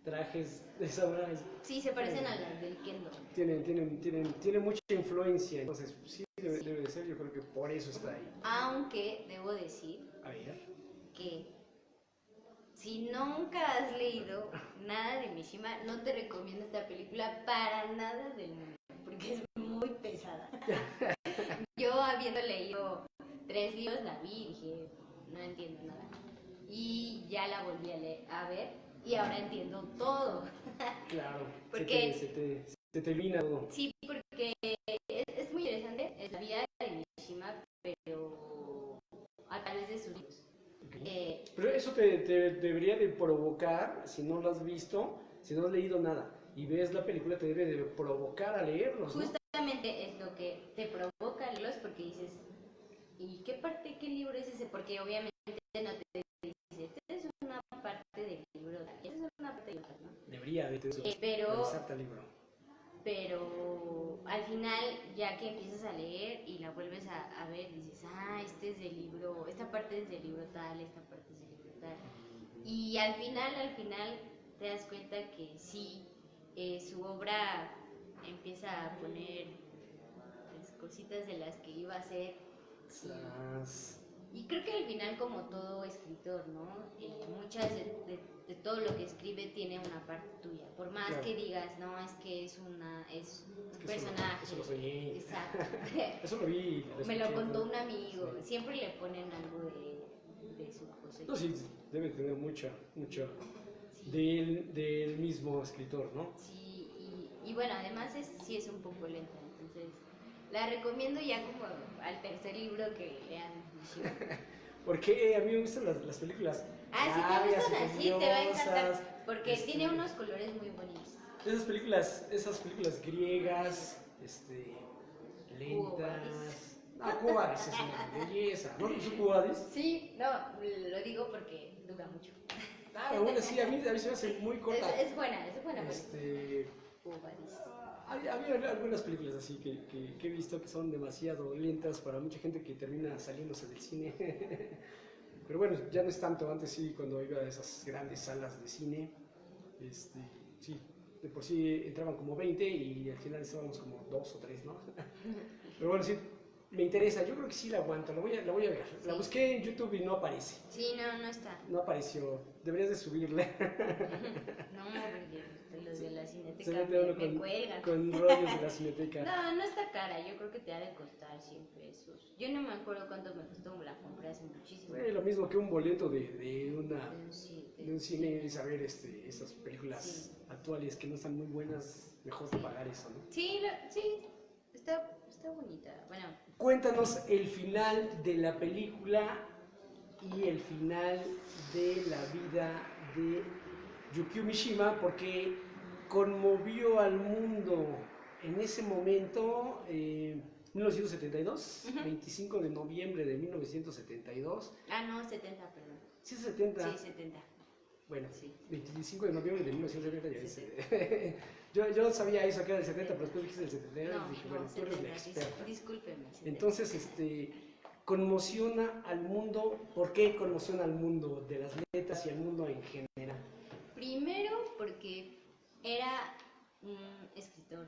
trajes de samurái. Sí, se parecen a las del Kendo. Tienen mucha influencia, entonces sí debe de ser, yo creo que por eso está ahí. Aunque debo decir A ver. que si nunca has leído nada de Mishima, no te recomiendo esta película para nada del mundo, porque es muy pesada. Yo, habiendo leído 3 libros, la vi y dije, no entiendo nada. Y ya la volví a ver y ahora entiendo todo. Claro, Porque- se te ilumina todo. Sí, porque es muy interesante, es la vida de Mishima, pero a través de sus libros. Pero eso te debería de provocar, si no lo has visto, si no has leído nada, y ves la película, te debe de provocar a leerlos, ¿no? Justamente es lo que te provoca leerlos, porque dices, ¿y qué libro es ese? Porque obviamente no te dice, esta es una parte del libro, esta es una parte del libro, ¿no? Debería de Pero revisarte el libro. pero al final, ya que empiezas a leer y la vuelves a ver, dices, este es del libro, esta parte es del libro tal, esta parte es del libro tal. Y al final te das cuenta que sí, su obra empieza a poner pues, cositas de las que iba a hacer. Y creo que al final, como todo escritor, ¿no? Muchas de todo lo que escribe tiene una parte tuya. Por más Claro. que digas, no, es que es un que personaje. eso lo soñé. Exacto. Eso lo vi. Me lo escuché, contó ¿no? un amigo. Sí. Siempre le ponen algo de su sé. No, sí, debe tener mucha Sí. del mismo escritor, ¿no? Sí, y bueno, además sí es un poco lenta, entonces la recomiendo ya como al tercer libro que lean Mishima. Porque a mí me gustan las películas Ah, si te largas gustan y así, te va a encantar, tediosas, porque tiene unos colores muy bonitos. esas películas griegas, Quo Vadis. lentas. No, Quo Vadis es una belleza. ¿No te gustó Quo Vadis? Sí, no, lo digo porque dura mucho. Ah, bueno, sí, a mí se me hace muy corta. Es buena película. Quo Vadis. Había algunas películas así que he visto que son demasiado lentas para mucha gente que termina saliéndose del cine. Pero bueno, ya no es tanto. Antes sí, cuando iba a esas grandes salas de cine, sí, de por sí entraban como 20 y al final estábamos como 2 o 3, ¿no? Pero bueno, sí, me interesa. Yo creo que sí la aguanto, la voy a ver. La Sí. busqué en YouTube y no aparece. Sí, no está. No apareció. Deberías de subirla. No, porque los de la Se cineteca mete uno me cuelgan. con rollos de la cineteca. No está cara, yo creo que te ha de costar 100 pesos. Yo no me acuerdo cuánto me costó, me la compré hace muchísimo. Lo mismo que un boleto de un cine y sí. saber esas películas Sí. actuales que no están muy buenas, mejor pagar eso, ¿no? Sí, está bonita. Bueno, Cuéntanos el final de la película y el final de la vida de Yukio Mishima, porque conmovió al mundo en ese momento, 1972, Ujú. 25 de noviembre de 1972. no, 70, perdón. Sí, 70. Sí, 70. Bueno, Sí. 25 de noviembre de 1970 ya es. Yo sabía eso, que era del 70, pero después dijiste del 72 y dije, bueno, tú eres la 70, experta. discúlpeme. 70. Entonces, conmociona al mundo. ¿Por qué conmociona al mundo de las letras y al mundo en general? Primero porque era un escritor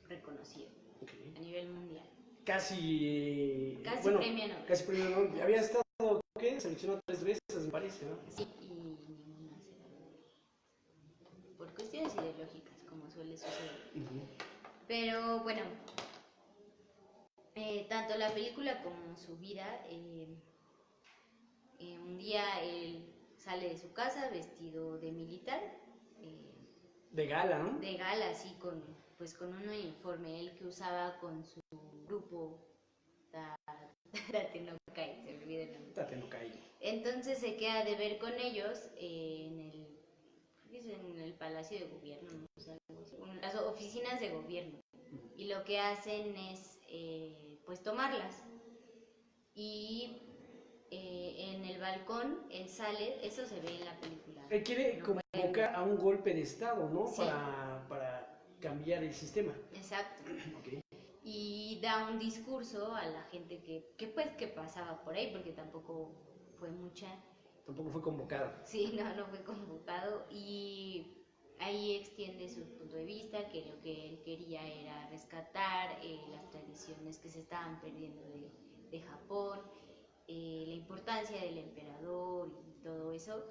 reconocido Okay. a nivel mundial. Casi Casi premio Nobel. Casi premio Nobel. Había estado, ¿qué? Seleccionado 3 veces, me parece, ¿no? Sí, y ninguna se la dio. Por cuestiones ideológicas, como suele suceder. Pero bueno, tanto la película como su vida, un día él sale de su casa vestido de militar, De gala, ¿no? de gala, así con un uniforme, él que usaba con su grupo Tatenokai, se me olvida el nombre. Tatenokai. Entonces se queda de ver con ellos en el Palacio de Gobierno, no sé, las oficinas de gobierno, y lo que hacen es pues tomarlas, y en el balcón él sale, eso se ve en la película. Él quiere convocar a un golpe de estado, ¿no? Sí. Para cambiar el sistema. Exacto. Okay. Y da un discurso a la gente que pasaba por ahí, porque tampoco fue mucha. Tampoco fue convocado. Sí, no fue convocado, y ahí extiende su punto de vista, que lo que él quería era rescatar las tradiciones que se estaban perdiendo de Japón, la importancia del emperador y todo eso.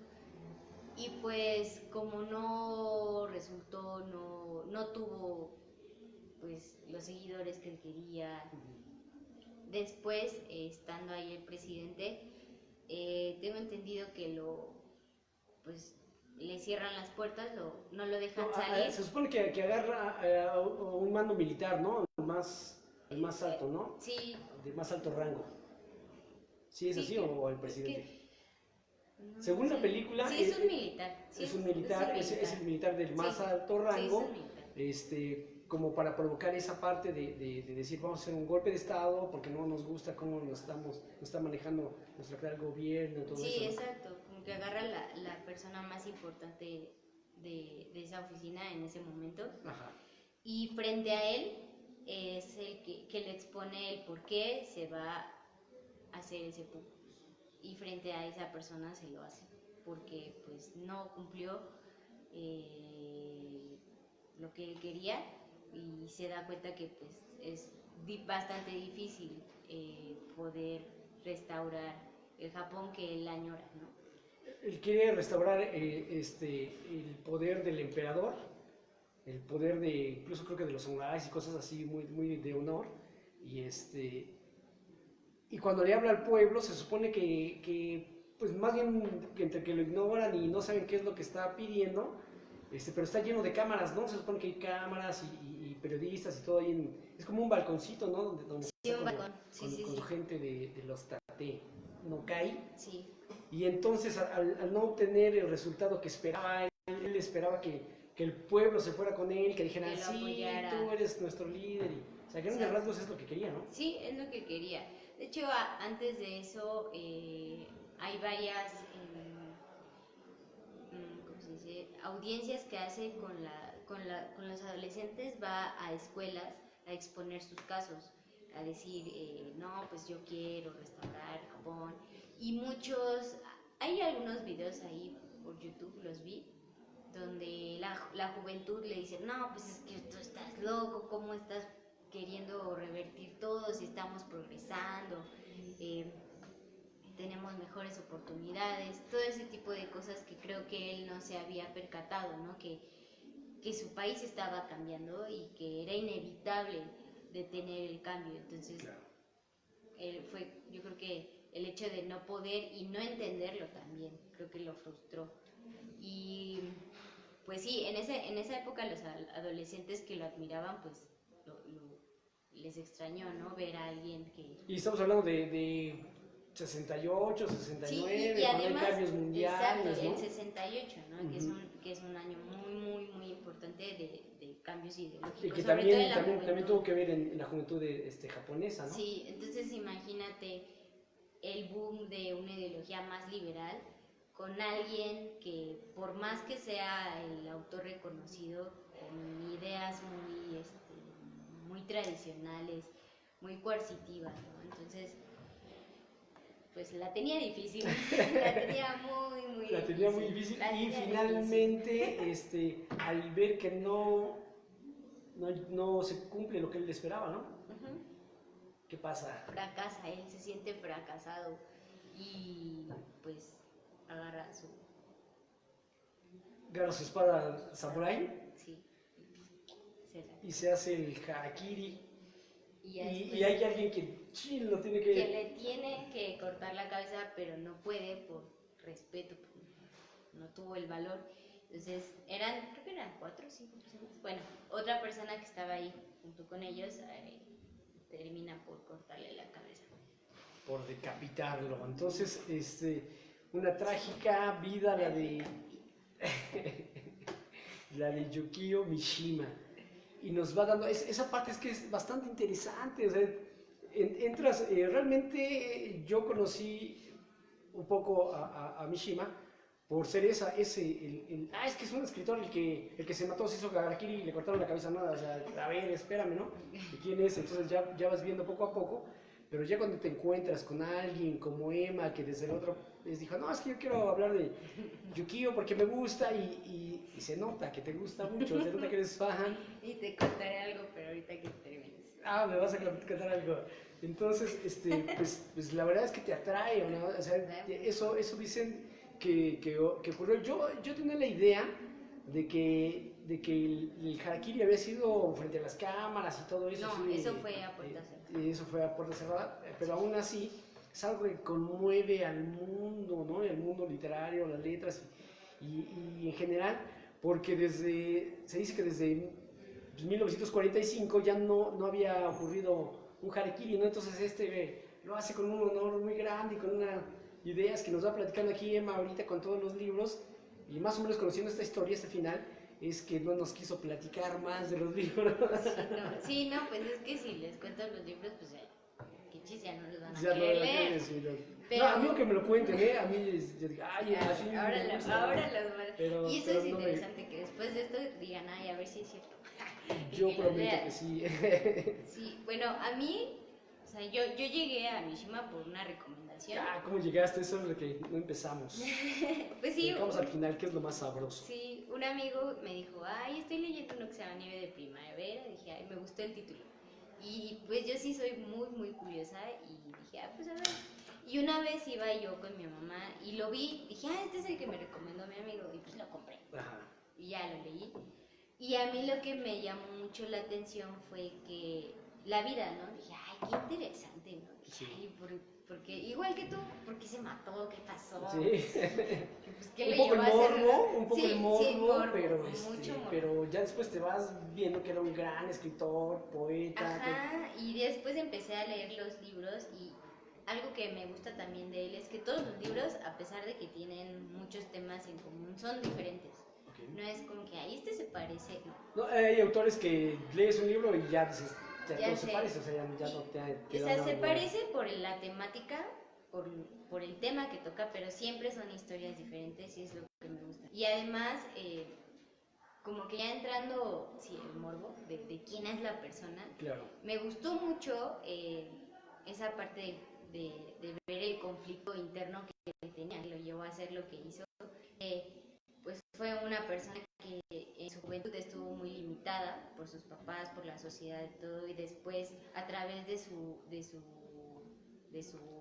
Y pues como no resultó, no tuvo pues los seguidores que él quería. Después, estando ahí el presidente, tengo entendido que pues le cierran las puertas, no lo dejan salir. Se supone que agarra a un mando militar, ¿no? El más alto, ¿no? Sí. De más alto rango. ¿Sí es así o el presidente? No Según sé. la película, Sí, es un militar. Sí, es un militar, es el militar del más alto rango, como para provocar esa parte de decir vamos a hacer un golpe de estado porque no nos gusta cómo nos está manejando nuestro actual gobierno, todo eso. Sí, ¿no? exacto, como que agarra la persona más importante de esa oficina en ese momento. Ajá. Y frente a él es el que le expone el por qué se va a hacer ese PUC, y frente a esa persona se lo hace porque pues no cumplió lo que él quería, y se da cuenta que pues es bastante difícil poder restaurar el Japón que él añora, ¿no? Él quiere restaurar el poder del emperador, el poder incluso creo que de los samuráis y cosas así muy, muy de honor, y cuando le habla al pueblo se supone que pues más bien entre que lo ignoran y no saben qué es lo que está pidiendo, pero está lleno de cámaras, ¿no? Se supone que hay cámaras y periodistas y todo ahí es como un balconcito, ¿no? Donde Sí, está un balcón. Sí, con sí, su sí. gente de los Tate, no cae. Sí, Y entonces al no obtener el resultado que esperaba, él esperaba que el pueblo se fuera con él, que dijeran, que lo sí, apoyara. tú eres nuestro líder. O sea, grandes Exacto. rasgos es lo que quería, ¿no? Sí, es lo que quería. De hecho, antes de eso, hay varias, ¿cómo se dice? Audiencias que hace con los adolescentes, va a escuelas a exponer sus casos, a decir, no, pues yo quiero restaurar Japón. Y hay algunos videos ahí por YouTube, los vi, donde la juventud le dice, no, pues es que tú estás loco, ¿cómo estás queriendo revertir todo si estamos progresando? Eh, Tenemos mejores oportunidades, todo ese tipo de cosas que creo que él no se había percatado, ¿no? Que su país estaba cambiando y que era inevitable detener el cambio. Entonces, Claro. yo creo que el hecho de no poder y no entenderlo también, creo que lo frustró. Y pues sí, en esa época los adolescentes que lo admiraban, pues les extrañó, ¿no? Ver a alguien que... Y estamos hablando de 68, Sí, 69, y cuando hay además, cambios mundiales, exacto, ¿no? el 68, ¿no? Ujú. Que es un año muy, muy, muy importante de cambios ideológicos, Y que sobre todo en la también juventud. tuvo que ver en la juventud japonesa, ¿no? Sí, entonces imagínate el boom de una ideología más liberal con alguien que, por más que sea el autor reconocido, con ideas muy tradicionales, muy coercitivas, ¿no? Entonces, pues la tenía difícil, la tenía muy, muy La difícil. tenía muy difícil La y tenía finalmente, al ver que no se cumple lo que él esperaba, ¿no? Ujú. ¿Qué pasa? Fracasa, él se siente fracasado y pues agarra Agarra su espada samurai sí, se la- y se hace el harakiri. y ya Y después hay alguien que chin, lo tiene que que... le tiene que cortar la cabeza, pero no puede por respeto, no tuvo el valor. Entonces creo que eran 4 o 5 personas. Bueno, otra persona que estaba ahí junto con ellos termina por cortarle la cabeza. por decapitarlo. Entonces, una trágica vida la de Yukio Mishima. Y nos va dando, esa parte es que es bastante interesante, o sea, entras, realmente yo conocí un poco a Mishima por ser es que es un escritor el que se mató, se hizo Harakiri y le cortaron la cabeza, nada, o sea, a ver, espérame, ¿no? ¿Y quién es? Entonces ya vas viendo poco a poco, pero ya cuando te encuentras con alguien como Emma, que desde el otro les dijo, no, es que yo quiero hablar de Yukio porque me gusta y se nota que te gusta mucho, se nota que eres fan. Y te contaré algo, pero ahorita que termines. Ah, me vas a contar algo. Entonces, pues la verdad es que te atrae, ¿no? O sea, eso dicen que ocurrió. Yo tenía la idea de que el harakiri había sido frente a las cámaras y todo eso. No, sí, eso fue a puerta cerrada. eso fue a puerta cerrada, pero aún así es algo que conmueve al mundo, ¿no? El mundo literario, las letras y en general, porque se dice que desde 1945 ya no había ocurrido un harakiri, ¿no? Entonces lo hace con un honor muy grande y con unas ideas que nos va platicando aquí Emma ahorita con todos los libros y más o menos conociendo esta historia, este final, es que no nos quiso platicar más de los libros. Sí, no, pues es que si les cuento los libros, pues qué chis, ya no los van a Ya no querer lo leer. quieres, sí, no. Pero- No, a mí que me lo cuenten, ¿eh? A mí yo digo, ay, así Ahora, me gusta. ahora los van a... Pero- Y eso pero es no me- interesante, que después de esto digan, ay, a ver si es cierto. Y Yo que los prometo lean. que sí. Sí, bueno, a mí, o sea, yo llegué a Mishima por una recomendación. Ah, ¿cómo llegaste? Eso es lo que no empezamos. Pues sí, Llegamos al final, que es lo más sabroso. sí, un amigo me dijo, ay, estoy leyendo uno que se llama Nieve de Primavera. Dije, ay, me gustó el título. Y pues yo sí soy muy, muy curiosa y dije, ah, pues a ver. Y una vez iba yo con mi mamá y lo vi, dije, ah, este es el que me recomendó mi amigo y pues lo compré. Ajá. Y ya lo leí. Y a mí lo que me llamó mucho la atención fue que la vida, ¿no? Dije, ay, qué interesante, ¿no? Sí. Ay, porque igual que tú, ¿por qué se mató? ¿Qué pasó? Sí. Pues, ¿qué Un le poco el llevó a hacer? morbo, un poco Sí, el sí, morbo, morbo, pero, mucho morbo. pero ya después te vas viendo que era un gran escritor, poeta. Ajá, y después empecé a leer los libros y algo que me gusta también de él es que todos los libros, a pesar de que tienen muchos temas en común, son diferentes. Ok. No es como que ahí este se parece, no. No, hay autores que lees un libro y ya dices, ya Ya todo se sé. parece, o sea, ya no te O dan sea, se algo. parece por la temática, por el tema que toca, pero siempre son historias diferentes y es lo que me gusta. Y además, como que ya entrando, sí, el morbo de quién es la persona, Claro. me gustó mucho esa parte de ver el conflicto interno que tenía, que lo llevó a hacer lo que hizo. Pues fue una persona que en su juventud estuvo muy limitada por sus papás, por la sociedad y todo, y después a través de su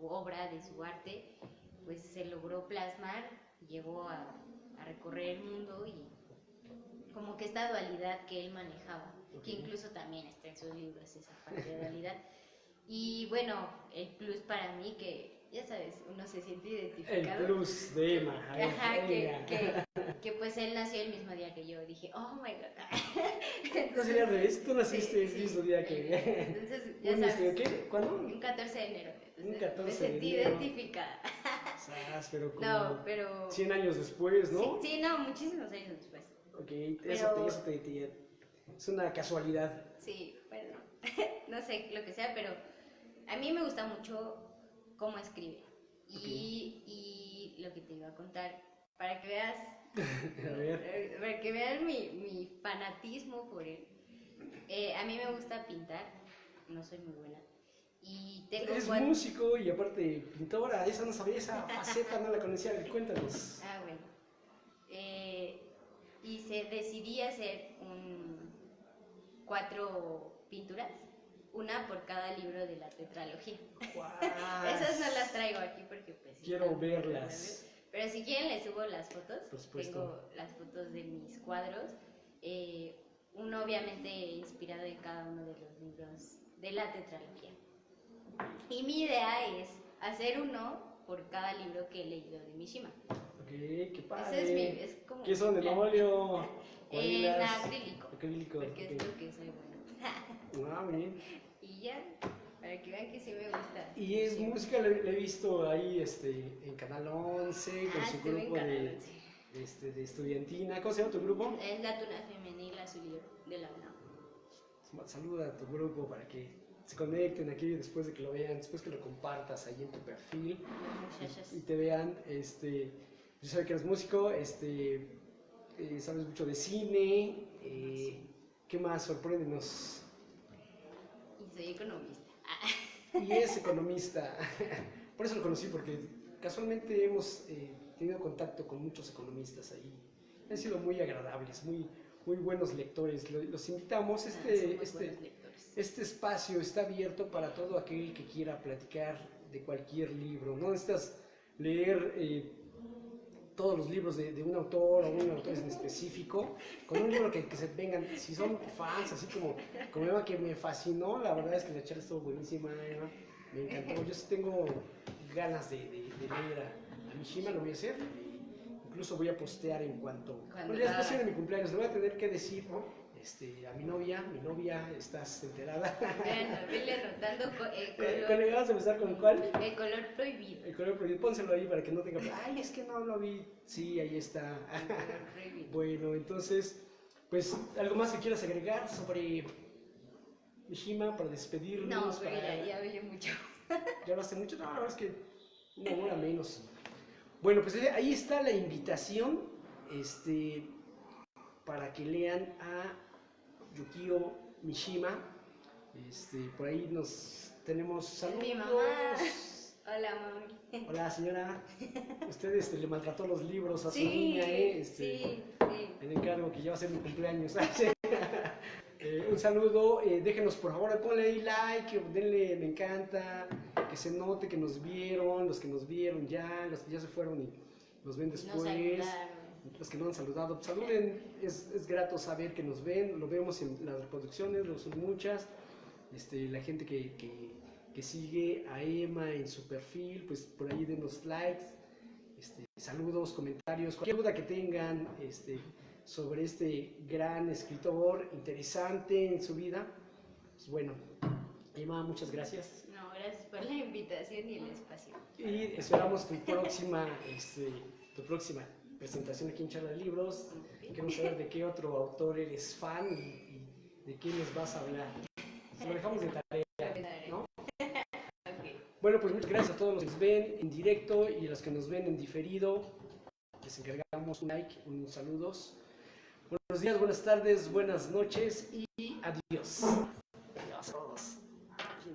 obra, de su arte, pues se logró plasmar, llegó a recorrer el mundo y como que esta dualidad que él manejaba, que incluso también está en sus libros, esa parte de dualidad. Y bueno, el plus para mí que, ya sabes, uno se siente identificado. El plus de Emma. Ajá, que pues él nació el mismo día que yo. Dije, oh my god. No sería al revés, tú naciste Sí, el mismo día que. Entonces, ya Un, sabes. ¿qué? ¿Cuándo? Un 14 de enero. Un Entonces, 14 me de sentí enero. identificada. Pero como No, pero. 100 años después, ¿no? Sí, no, muchísimos años después. Ok, Pero- eso es una casualidad. Sí, bueno, no sé lo que sea, pero a mí me gusta mucho cómo escribe. Y lo que te iba a contar, para que veas, A ver. para que vean mi fanatismo por él. A mí me gusta pintar, no soy muy buena. Y tengo Es músico y aparte pintora, esa no sabía, esa faceta no la conocía, cuéntanos. Ah, bueno. Decidí hacer 4 pinturas, una por cada libro de la tetralogía. Esas no las traigo aquí porque pues... Quiero están muy verlas. grandes. Pero si quieren les subo las fotos. Por supuesto. Tengo las fotos de mis cuadros. Uno obviamente inspirado en cada uno de los libros de la tetralogía. Y mi idea es hacer uno por cada libro que he leído de Mishima. Ok, qué padre. Ese es como ¿Qué son, mi en plan. óleo? En acuarelas? acrílico. Acrílico. Porque ok. es lo que soy buena. Ah, bien. Y ya, para que vean que sí me gusta. Y es Sí. música, le he visto ahí en Canal 11, con su estuve en grupo Canal 11. de estudiantina. ¿Cómo se llama tu grupo? Es la tuna femenil azul de la UNAM. Saluda a tu grupo para que se conecten aquí después de que lo vean, después que lo compartas ahí en tu perfil Las muchachas. y te vean. Yo sé que eres músico, sabes mucho de cine. ¿Qué más? Sorpréndenos. Y soy economista. Y es economista. Por eso lo conocí, porque casualmente hemos tenido contacto con muchos economistas ahí. Han sido muy agradables, muy buenos lectores. Los invitamos. Somos buenos lectores. Este espacio está abierto para todo aquel que quiera platicar de cualquier libro. No necesitas leer todos los libros de un autor o un autor en específico. Con un libro que se vengan, si son fans, así como Eva, que me fascinó. La verdad es que la charla estuvo buenísima, Eva. Me encantó. Yo sí tengo ganas de leer a Mishima, lo voy a hacer. Incluso voy a postear en cuanto... Cuando Bueno, ya después hagas. de mi cumpleaños, le voy a tener que decir, ¿no? A mi novia, ¿estás enterada? Vean, vele anotando ¿Cuál le vas a empezar con cuál? el color prohibido. El color prohibido, pónselo ahí para que no tenga... Ay, es que no lo vi. Sí, ahí está. El color prohibido. Bueno, entonces, pues, ¿algo más que quieras agregar sobre Mishima para despedirnos? No, pero para... ya hablé mucho. ¿Ya hablaste mucho? No, la verdad es que una hora menos. Bueno, pues ahí está la invitación, para que lean a Yukio Mishima. Por ahí tenemos saludos. Mi mamá. Hola, mami. Hola, señora. Usted le maltrató los libros a su Sí, niña, ¿eh? sí. Le encargo que ya va a ser mi cumpleaños. Un saludo, déjenos por favor, ponle ahí like, denle me encanta, que se note que nos vieron, los que nos vieron ya, los que ya se fueron y nos ven después, los que no han saludado, saluden, es grato saber que nos ven, lo vemos en las reproducciones, son muchas, la gente que que sigue a Emma en su perfil, pues por ahí denos likes, saludos, comentarios, cualquier duda que tengan sobre este gran escritor interesante en su vida. Pues bueno, Emma, muchas gracias. No, gracias por la invitación y el espacio. Y esperamos tu próxima presentación aquí en Charla de Libros. Queremos saber de qué otro autor eres fan y de quién les vas a hablar. Lo dejamos de tarea, ¿no? Okay. Bueno, pues muchas gracias a todos los que nos ven en directo y a los que nos ven en diferido. Les encargamos un like, unos saludos. Buenos días, buenas tardes, buenas noches y adiós.